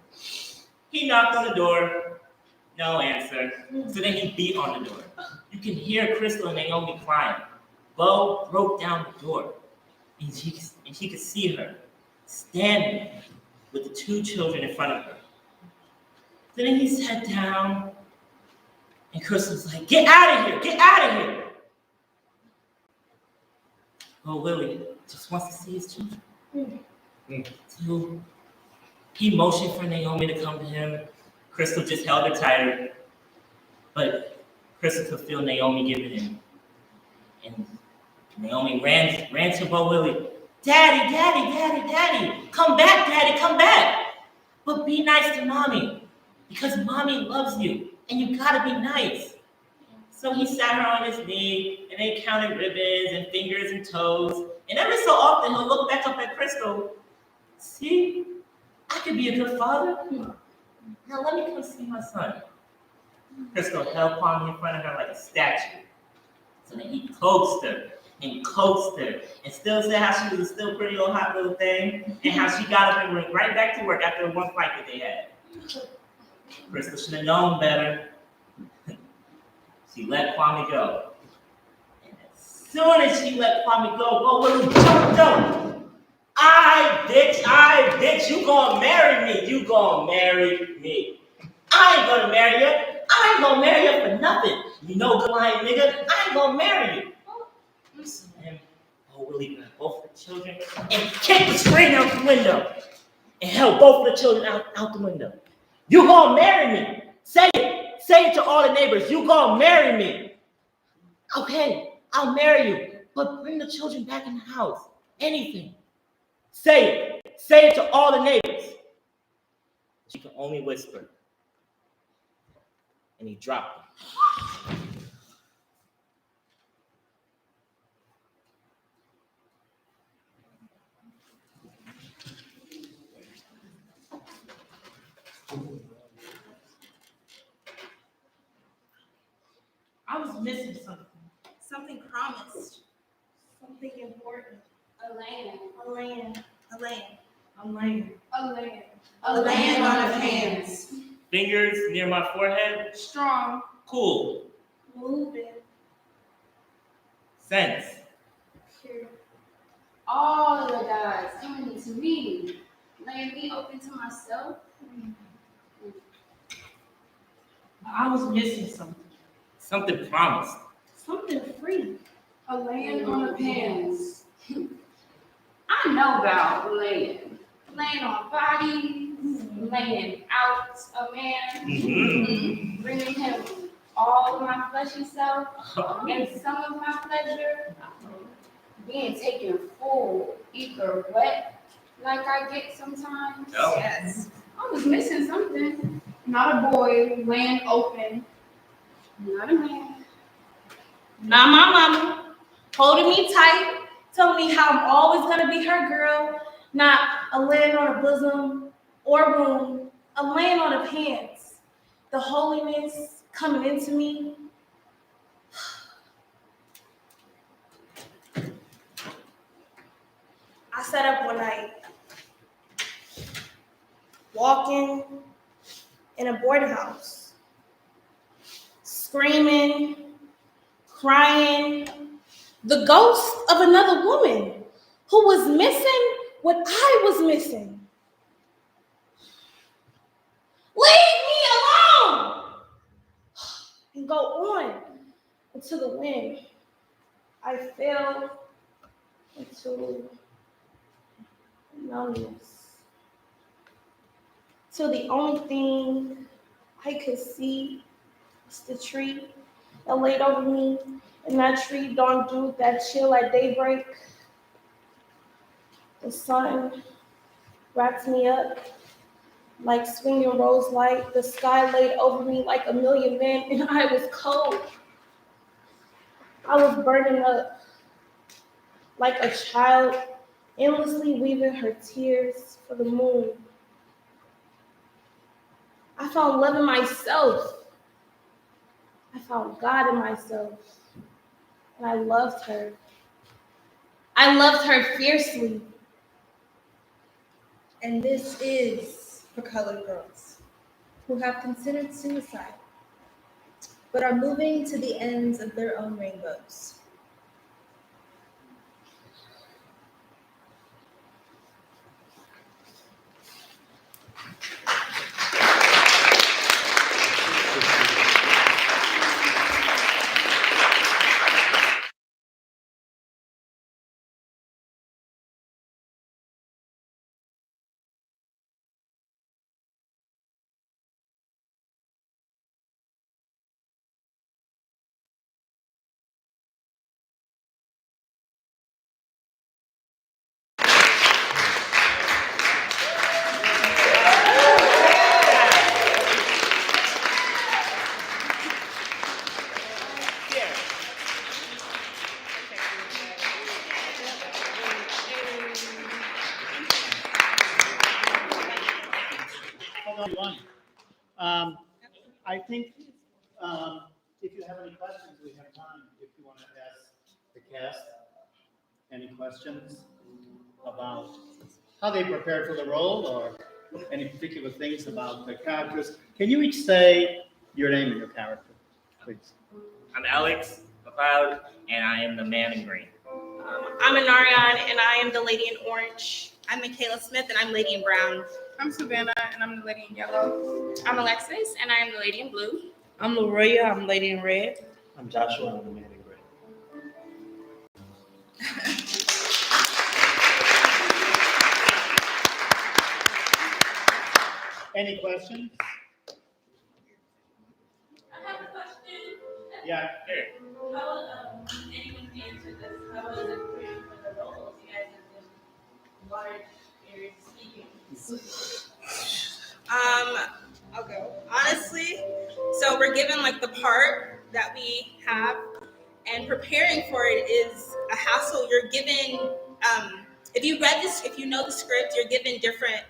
He knocked on the door, no answer. So then he beat on the door. You can hear Crystal and Naomi crying. Bo broke down the door, and she could see her standing with the 2 children in front of her. So then he sat down, and Crystal was like, "Get out of here! Get out of here!" Oh, Willie just wants to see his children. So he motioned for Naomi to come to him. Crystal just held her tighter, but Crystal could feel Naomi giving him. And Naomi ran to Bo Willie. "Daddy, daddy, daddy, daddy, come back, daddy, come back. But be nice to mommy, because mommy loves you, and you gotta be nice." So he sat her on his knee, and they counted ribbons and fingers and toes. And every so often, he'll look back up at Crystal. "See, I could be a good father. Now let me come see my son." Crystal held Kwame in front of her like a statue. So then he coaxed her and still said how she was a still pretty old hot little thing, and how she got up and went right back to work after one fight that they had. Crystal should have known better. She let Kwame go. And as soon as she let Kwame go, Bo Willie jumped up. I bitch, you gonna marry me. You gonna marry me. I ain't gonna marry you. I ain't gonna marry you for nothing. You know, lying nigga, I ain't gonna marry you. Listen, man. Bo Willie grabbed both the children and kicked the screen out the window and held both of the children out the window. "You gonna marry me. Say it. Say it to all the neighbors. You gonna marry me." "Okay, I'll marry you, but bring the children back in the house. Anything. Say it. Say it to all the neighbors." She could only whisper. And he dropped them. I was missing something. Something promised. Something important. A land. A land. A land. A land. A land. A land on of hands. Fingers near my forehead. Strong. Cool. Moving. Sense. Pure. All the gods coming into me, laying me open to myself. I was missing something. Something promised. Something free. A land on of hands. I know about laying. Laying on bodies, laying out a man, Mm-hmm. bringing him all of my fleshy self and some of my pleasure, being taken full, ether wet, like I get sometimes. Oh. Yes. I was missing something. Not a boy. Land open. Not a man. Not my mama. Holding me tight. Telling me how I'm always going to be her girl. Not a land on a bosom or womb. A land on of hands. The holiness coming into me. I sat up one night, walking in a boarding house, screaming, crying, the ghost of another woman who was missing what I was missing. Leave me alone! And go on into the wind. I fell into numbness. Till the only thing I could see was the tree that laid over me, and that tree don't do that chill at daybreak. The sun wrapped me up like swinging rose light. The sky laid over me like a million men, and I was cold. I was burning up like a child, endlessly weaving her tears for the moon. I found love in myself. I found God in myself. And I loved her. I loved her fiercely. And this is for colored girls who have considered suicide, but are moving to the ends of their own rainbows. Hold on, everyone. I think if you have any questions, we have time. If you want to ask the cast any questions about how they prepared for the role or any particular things about the characters. Can you each say your name and your character, please? I'm Alex McLeod, and I am the man in green. I'm Anarion, and I am the lady in orange. I'm Michaela Smith, and I'm lady in brown. I'm Savannah, and I'm the lady in yellow. I'm Alexis, and I am the lady in blue. I'm Laroya, I'm lady in red. I'm Joshua, I'm the man in gray. Any questions? I have a question. Yeah. How will anyone answer this? How was it preparing for the roles? You guys have been large areas speaking. I'll go. Honestly, so we're given like the part that we have, and preparing for it is a hassle. You're given, if you read this, if you know the script, you're given different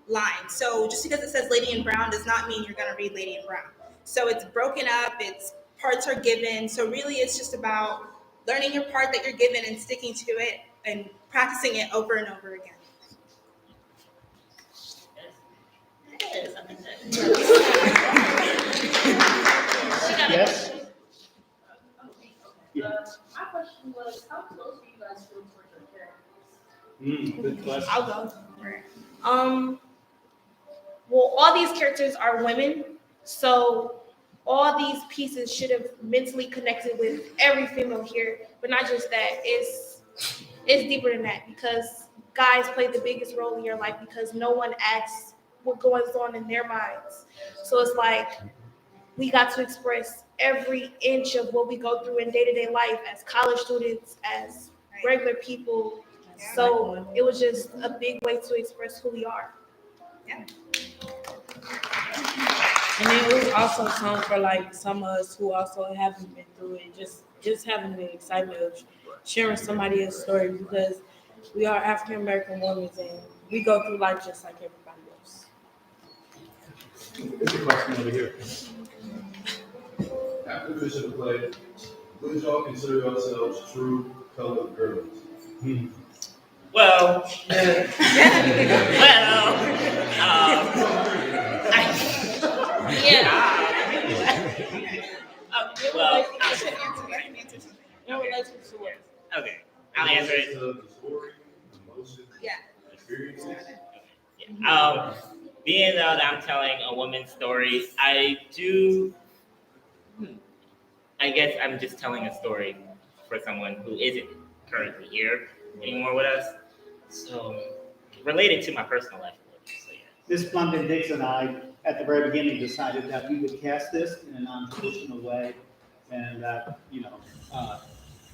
lines. So just because it says Lady in Brown does not mean you're going to read Lady in Brown. So it's broken up. It's parts are given. So really it's just about learning your part that you're given and sticking to it and practicing it over and over again. Yes? My question was, how close do you guys feel towards your characters? Good question. I'll go. Well, all these characters are women, so all these pieces should have mentally connected with every female here, but not just that. It's deeper than that because guys play the biggest role in your life because no one asks what goes on in their minds. So it's like we got to express every inch of what we go through in day-to-day life as college students, as regular people. So it was just a big way to express who we are. And then it was also time for like some of us who also haven't been through it, just having the excitement of sharing somebody else's story because we are African American women and we go through life just like everybody else. There's a question over here. After finishing the play, would y'all consider yourselves true colored girls? Well, yeah. Well, In relation to what? okay, I'll answer it. The story, emotions, Yeah. experiences. Being that I'm telling a woman's story, I guess I'm just telling a story for someone who isn't currently here anymore with us. So, related to my personal life. So, yeah. Ms. Plumpton Dix and I, at the very beginning, decided that we would cast this in a non-traditional way, and that,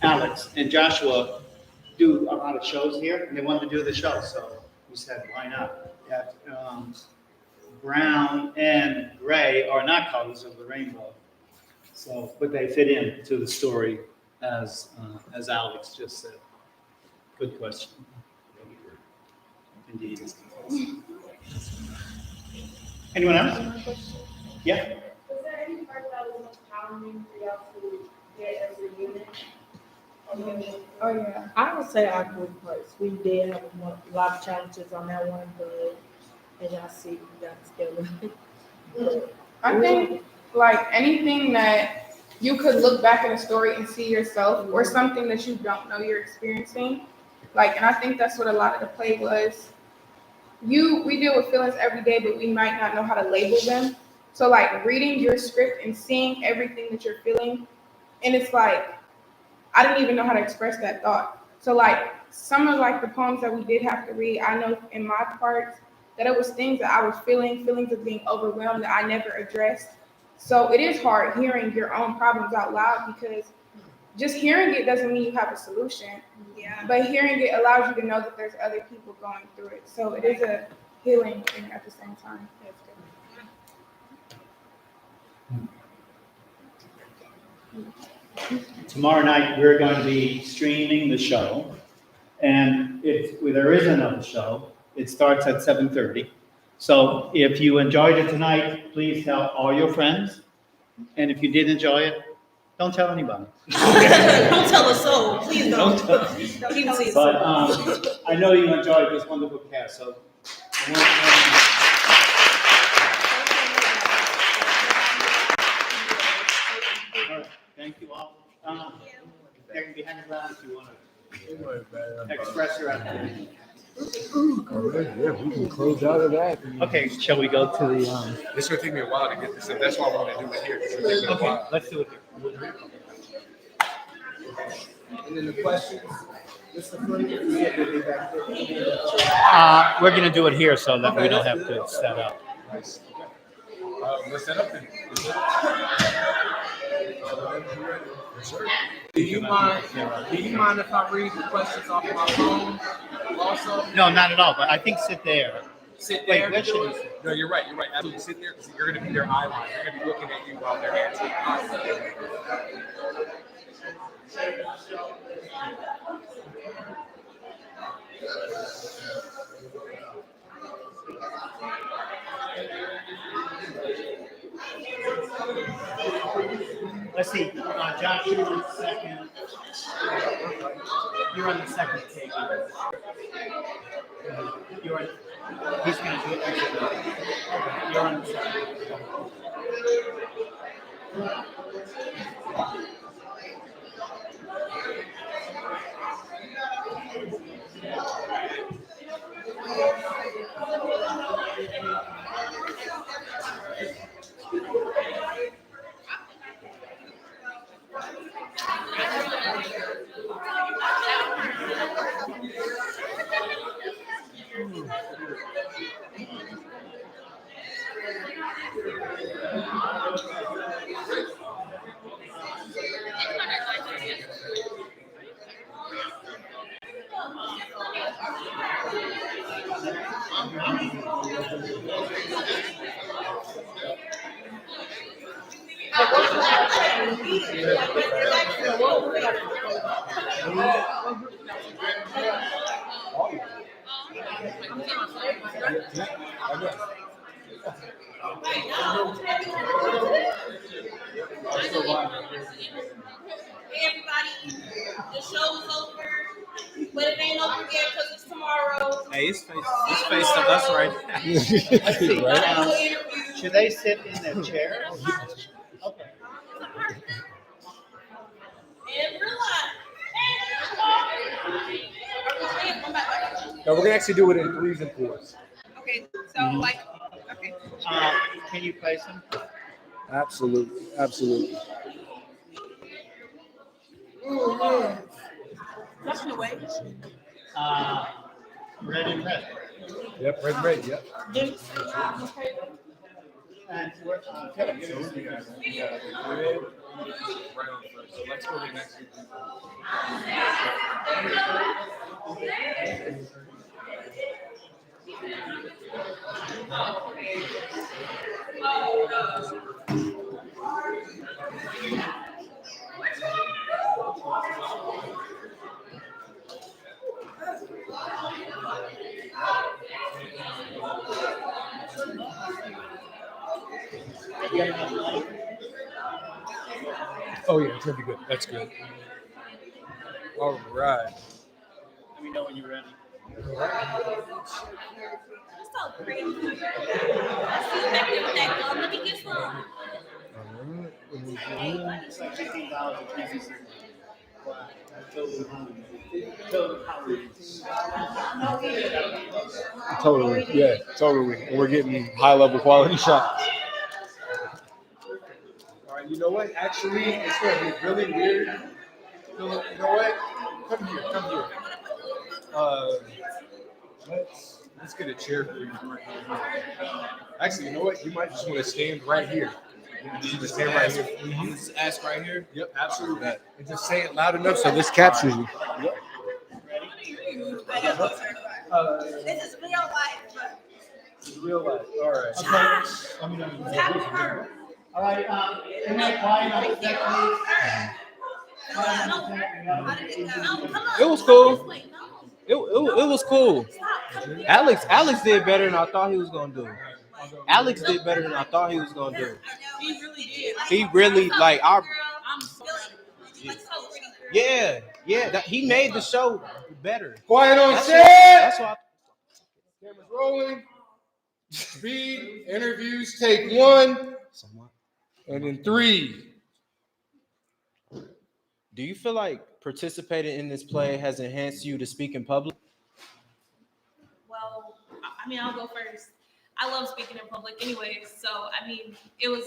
Alex and Joshua do a lot of shows here, and they wanted to do the show, so we said, why not? That, brown and gray are not colors of the rainbow, so, but they fit in to the story as Alex just said. Good question. Indeed. Anyone else? Yeah? Was there any part that was most challenging for y'all to get as a unit? Oh yeah, I would say our group parts. We did have a lot of challenges on that one, but as y'all see, we got together. I think like anything that you could look back at a story and see yourself or something that you don't know you're experiencing. Like, and I think that's what a lot of the play was. We deal with feelings every day, but we might not know how to label them. So like reading your script and seeing everything that you're feeling, and it's like, I didn't even know how to express that thought. So like some of like the poems that we did have to read, I know in my parts that it was things that I was feeling, feelings of being overwhelmed that I never addressed. So it is hard hearing your own problems out loud because just hearing it doesn't mean you have a solution. Yeah. But hearing it allows you to know that there's other people going through it. So it is a healing thing at the same time. Tomorrow night, we're going to be streaming the show. And if there is another show, it starts at 7:30. So if you enjoyed it tonight, please tell all your friends. And if you did enjoy it, don't tell anybody. Don't tell us so. Please don't. Don't Keep it to But yourself. I know you enjoyed this wonderful cast, so. I want to- All right, thank you all. There can be hanging around if you want to express your activity. Yeah, we can close out of that. Okay, shall we go to the, It's gonna take me a while to get this in. That's why I want to do it here. It's gonna take me a okay, while. let's do it here. And then the questions. We're gonna do it here so that we don't have to set up. Nice. Let's set up then. Yes, sir. Do you mind if I read the questions off my phone also? No, not at all, but I think sit there. Sit Wait, there? where should we sit? No, you're right. Absolutely sit there because you're going to be their eye line. They're going to be looking at you while they're answering. Let's see, Josh, you're on the second. You're on the second take. You're on, he's gonna do it next time. You're on the second. Hey everybody, the show's over, but it ain't over yet because it's tomorrow. Hey, it's face to us right now. Let's see. Right? Should they sit in their chairs? Okay. And realize. No, we're gonna actually do it in 3s and 4s. Okay, so like, okay. Can you place them? Absolutely, absolutely. That's the way. Red and red. Yep, red, yep. And we're, Kevin, give us Red, brown first. So let's go to the next one. Oh yeah, it's gonna be good. That's good. All right. Let me know when you're ready. So pretty. I see you back there with that gun. Let me get some. It's like $15 a piece. Wow. Totally. Totally, yeah, totally. And we're getting high level quality shots. All right, you know what? Actually, it's gonna be really weird. You know what? Come here. Let's get a chair for you right here. Actually, you know what? You might just want to stand right here. You just stand right here. I'm just ask right here. Yep, absolutely. And just say it loud enough so this captures you. Yep. This is real life. Real life. All right. Okay. Let me know. All right. Can you quiet on the deck, please? It was cool. It was cool. Alex did better than I thought he was gonna do. Alex did better than I thought he was gonna do. He really did. He really like our. I'm so Yeah. He made the show better. Quiet on That's set. That's why. Cameras rolling. Speed. Interviews. Take 1. And then 3. Do you feel like participating in this play has enhanced you to speak in public? Well, I mean, I'll go first. I love speaking in public anyway, so I mean, it was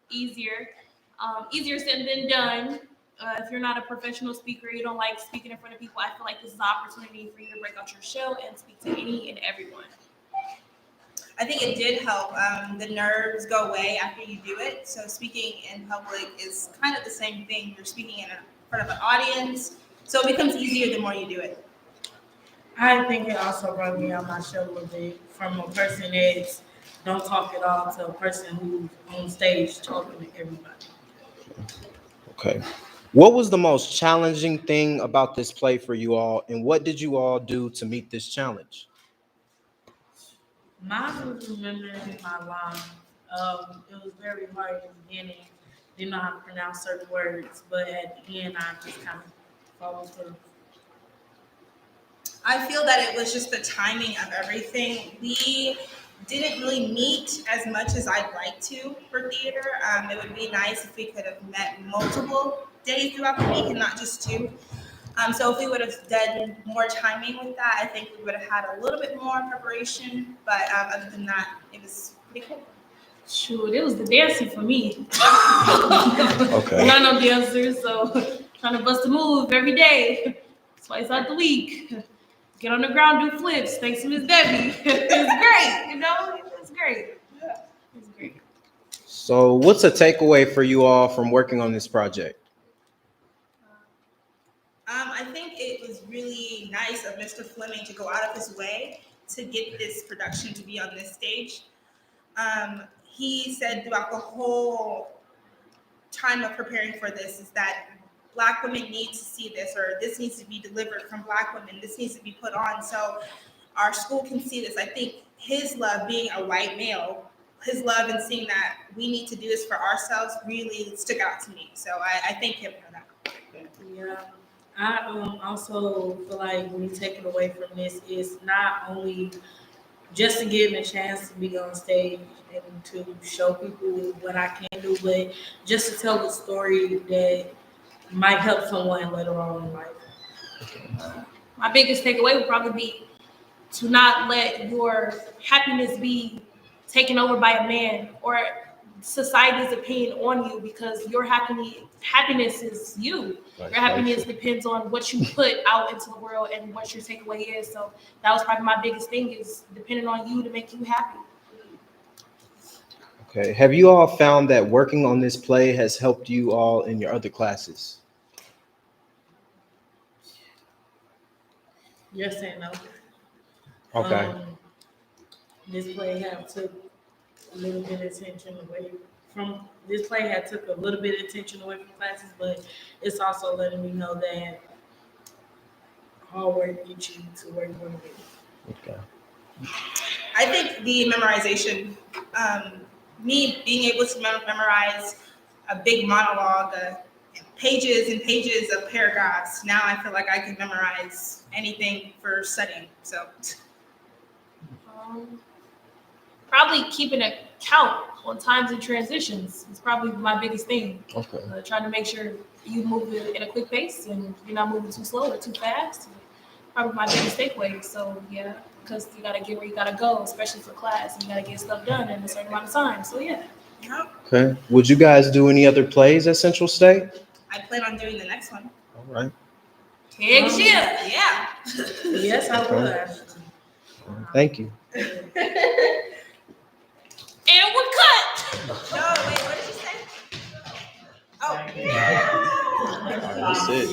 easier said than done. If you're not a professional speaker, you don't like speaking in front of people, I feel like this is an opportunity for you to break out your shell and speak to any and everyone. I think it did help. The nerves go away after you do it. So speaking in public is kind of the same thing. You're speaking in front of an audience, so it becomes easier the more you do it. I think it also brought me on my show a little bit from a person that's don't talk at all to a person who's on stage talking to everybody. Okay. What was the most challenging thing about this play for you all, and what did you all do to meet this challenge? Mine was remembering my line. It was very hard in the beginning didn't know how to pronounce certain words, but at the end, I just kind of followed through. I feel that it was just the timing of everything. We didn't really meet as much as I'd like to for theater. It would be nice if we could have met multiple days throughout the week and not just two. So if we would have done more timing with that, I think we would have had a little bit more preparation. But other than that, it was pretty cool. Shoot, it was the dancing for me. Okay. Not no dancers, so trying to bust a move every day, twice out the week. Get on the ground, do flips. Thanks to Miss Debbie. It's great, you know. It's great. Yeah, it's great. So, what's a takeaway for you all from working on this project? I think it was really nice of Mr. Fleming to go out of his way to get this production to be on this stage. He said throughout the whole time of preparing for this is that Black women need to see this, or this needs to be delivered from Black women. This needs to be put on so our school can see this. I think his love, being a white male, his love and seeing that we need to do this for ourselves really stuck out to me. So I thank him for that. Yeah. I also feel like when you take it away from this, it's not only just to give me a chance to be on stage and to show people what I can do, but just to tell a story that might help someone later on in life. My biggest takeaway would probably be to not let your happiness be taken over by a man or society's opinion on you, because your happiness is you. Your happiness depends on what you put out into the world and what your takeaway is. So that was probably my biggest thing, is depending on you to make you happy. Okay. Have you all found that working on this play has helped you all in your other classes? Yes and no. Okay. This play had took a little bit of attention away from a little bit of attention away from classes, but it's also letting me know that hard work gets you to where you want to be. Okay. I think the memorization, me being able to memorize a big monologue, pages and pages of paragraphs, now I feel like I can memorize anything for studying. So Probably keeping a count on times and transitions is probably my biggest thing. Okay. Trying to make sure you move it in a quick pace and you're not moving too slow or too fast. Probably my biggest takeaway. So yeah, because you gotta get where you gotta go, especially for class, and you gotta get stuff done in a certain amount of time. So yeah. Okay. Would you guys do any other plays at Central State? I plan on doing the next one. All right. Heck yeah. Yes, I would. Thank you. And we're cut. No, wait, what did you say? Oh. That's it.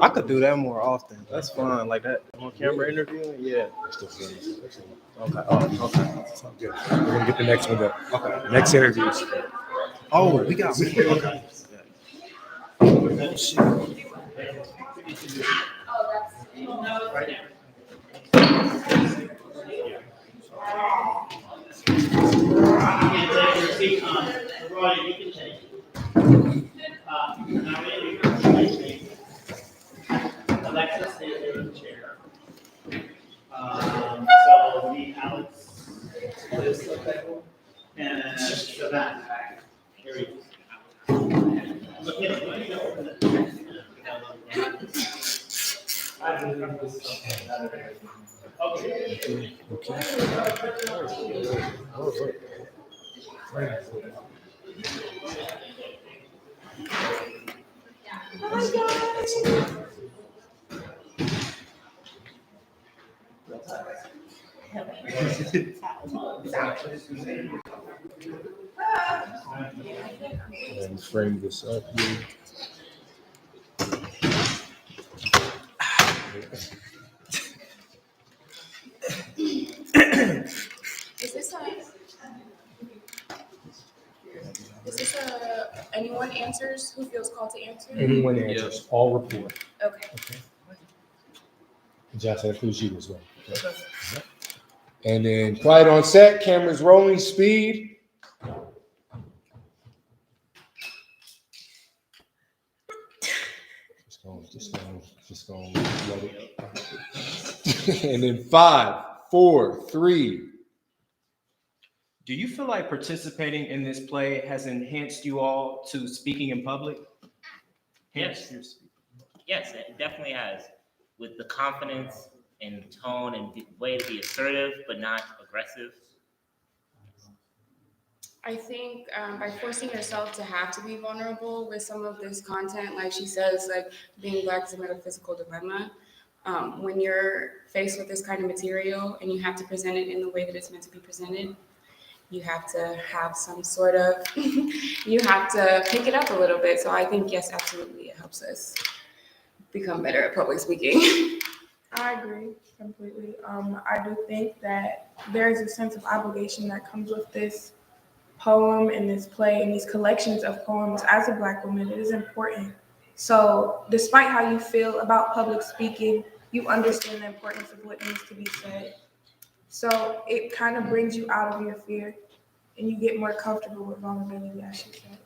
I could do that more often. That's fine. Like that on camera interviewing. Yeah. Okay. Oh, okay. Good. We're gonna get the next one up. Okay. Next interviews. Oh, we got. Okay. Oh, shit. Alexis is in the chair. So we need Alex and Savannah. Here we go. Look at it. Let me open it. And frame this up here. Is this anyone answers who feels called to answer? Anyone answers, all report. Okay. Josh, that includes you as well. Okay. And then quiet on set, cameras rolling, speed. gonna let it. And then 5, 4, 3. Do you feel like participating in this play has enhanced you all to speaking in public? Yes. Yes, it definitely has. With the confidence and tone and the way to be assertive but not aggressive. I think by forcing yourself to have to be vulnerable with some of this content, like she says, like being Black is a metaphysical dilemma. When you're faced with this kind of material and you have to present it in the way that it's meant to be presented, you have to have some sort of, you have to pick it up a little bit. So I think, yes, absolutely, it helps us become better at public speaking. I agree completely. I do think that there's a sense of obligation that comes with this poem and this play and these collections of poems. As a Black woman, it is important. So despite how you feel about public speaking, you understand the importance of what needs to be said. So it kind of brings you out of your fear and you get more comfortable with vulnerability, I should say.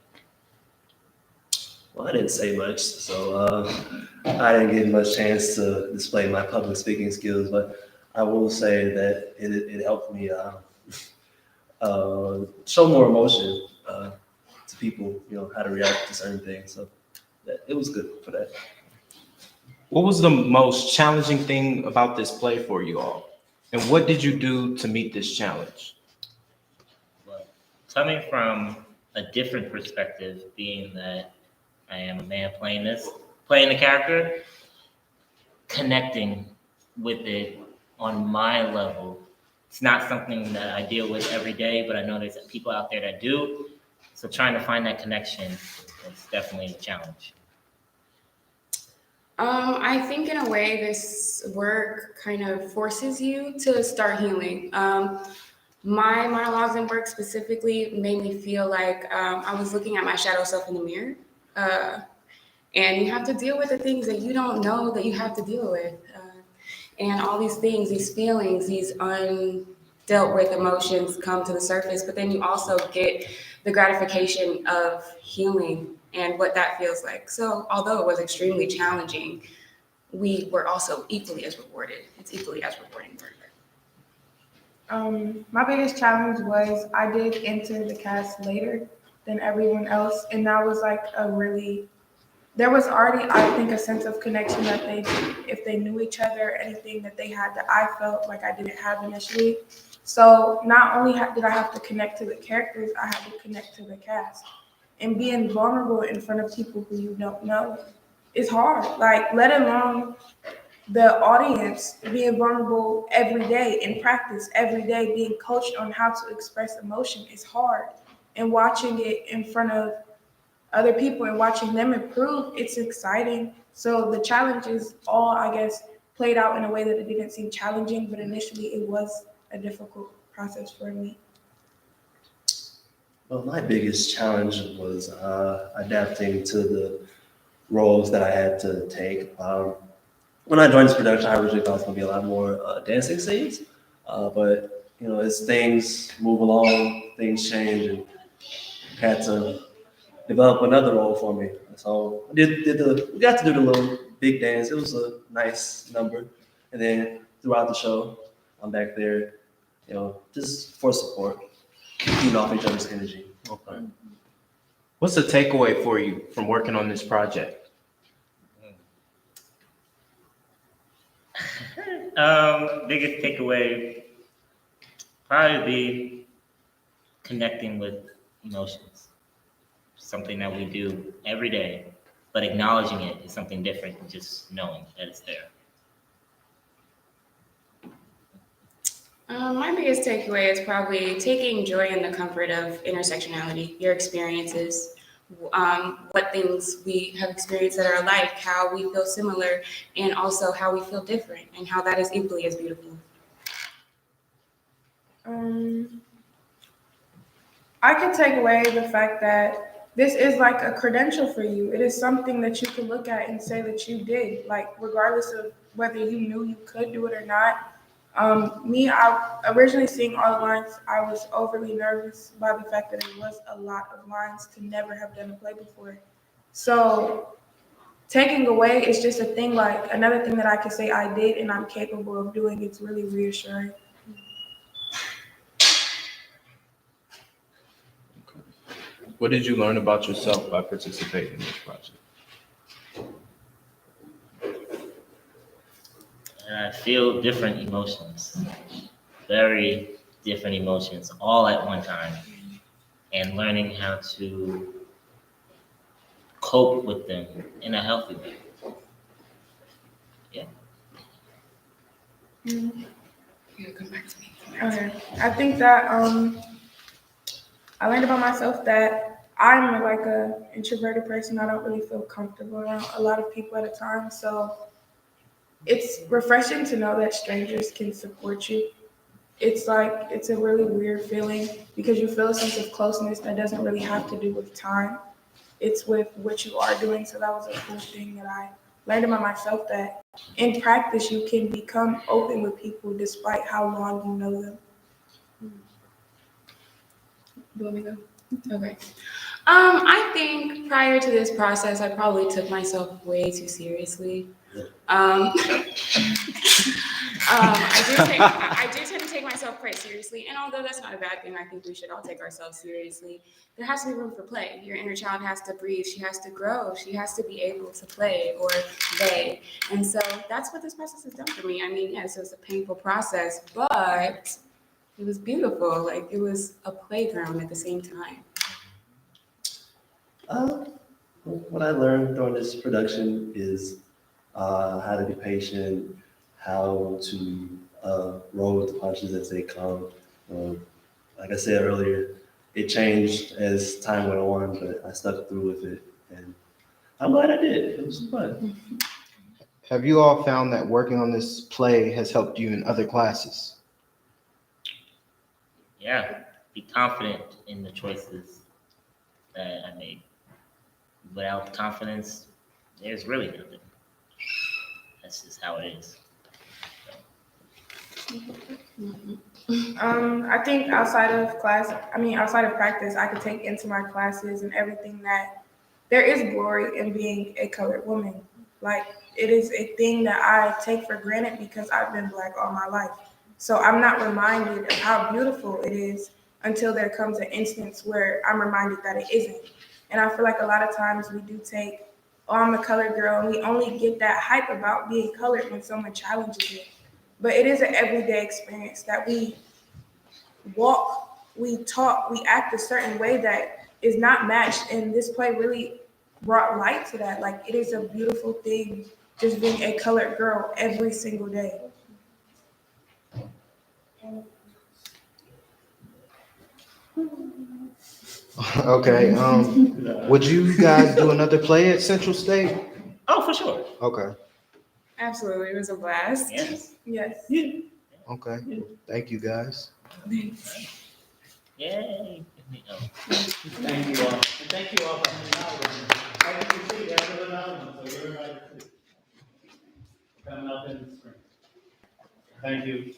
Well, I didn't say much, so I didn't get much chance to display my public speaking skills, but I will say that it helped me show more emotion to people, how to react to certain things. So it was good for that. What was the most challenging thing about this play for you all? And what did you do to meet this challenge? Well, coming from a different perspective, being that I am a man playing the character, connecting with it on my level. It's not something that I deal with every day, but I know there's people out there that do. So trying to find that connection is definitely a challenge. I think in a way this work kind of forces you to start healing. My monologues and work specifically made me feel like I was looking at my shadow self in the mirror. And you have to deal with the things that you don't know that you have to deal with. And all these things, these feelings, these undealt with emotions come to the surface, but then you also get the gratification of healing and what that feels like. So although it was extremely challenging, we were also equally as rewarded. It's equally as rewarding work. My biggest challenge was I did enter the cast later than everyone else, and that was like there was already, I think, a sense of connection that if they knew each other, anything that they had that I felt like I didn't have initially. So not only did I have to connect to the characters, I had to connect to the cast. And being vulnerable in front of people who you don't know is hard. Like, let alone the audience, being vulnerable every day in practice, every day being coached on how to express emotion is hard. And watching it in front of other people and watching them improve, it's exciting. So the challenge is all, I guess, played out in a way that it didn't seem challenging, but initially it was a difficult process for me. Well, my biggest challenge was adapting to the roles that I had to take. When I joined this production, I originally thought it was going to be a lot more dancing scenes, but as things move along, things change, and had to develop another role for me. So we got to do the little big dance. It was a nice number, and then throughout the show, I'm back there, just for support, feeding off each other's energy. Okay. What's the takeaway for you from working on this project? Biggest takeaway probably be connecting with emotions. Something that we do every day, but acknowledging it is something different than just knowing that it's there. My biggest takeaway is probably taking joy in the comfort of intersectionality, your experiences, what things we have experienced that are alike, how we feel similar, and also how we feel different, and how that is equally as beautiful. I can take away the fact that this is like a credential for you. It is something that you can look at and say that you did, like regardless of whether you knew you could do it or not. I originally seeing all the lines, I was overly nervous by the fact that it was a lot of lines to never have done a play before. So taking away is just a thing, like another thing that I can say I did and I'm capable of doing. It's really reassuring. What did you learn about yourself by participating in this project? And I feel different emotions, very different emotions, all at one time, and learning how to cope with them in a healthy way. Yeah. Come back to me. Okay. I think that I learned about myself that I'm like a introverted person. I don't really feel comfortable around a lot of people at a time. So it's refreshing to know that strangers can support you. It's like, it's a really weird feeling because you feel a sense of closeness that doesn't really have to do with time. It's with what you are doing. So that was a cool thing that I learned about myself, that in practice, you can become open with people despite how long you know them. You want me to go? Okay. I think prior to this process, I probably took myself way too seriously. I do tend to take myself quite seriously, and although that's not a bad thing, I think we should all take ourselves seriously. There has to be room for play. Your inner child has to breathe. She has to grow. She has to be able to play or play. And so that's what this process has done for me. I mean, yes, it was a painful process, but it was beautiful. Like, it was a playground at the same time. What I learned during this production is how to be patient, how to roll with the punches as they come. Like I said earlier, it changed as time went on, but I stuck through with it, and I'm glad I did. It was fun. Have you all found that working on this play has helped you in other classes? Yeah, be confident in the choices that I made. Without confidence, there's really nothing. That's just how it is. I think outside of practice, I could take into my classes and everything that there is glory in being a colored woman. Like, it is a thing that I take for granted because I've been Black all my life. So I'm not reminded of how beautiful it is until there comes an instance where I'm reminded that it isn't. And I feel like a lot of times we do take, oh, I'm a colored girl, and we only get that hype about being colored when someone challenges it. But it is an everyday experience that we walk, we talk, we act a certain way that is not matched. And this play really brought light to that. Like, it is a beautiful thing just being a colored girl every single day. Okay. Would you guys do another play at Central State? Oh, for sure. Okay. Absolutely, it was a blast. Yes. Yes. Okay. Thank you guys. Thanks. Yay. Oh. Thank you all. And thank you all for coming out. As you can see, there's another one, so you're invited to coming up in the spring. Thank you.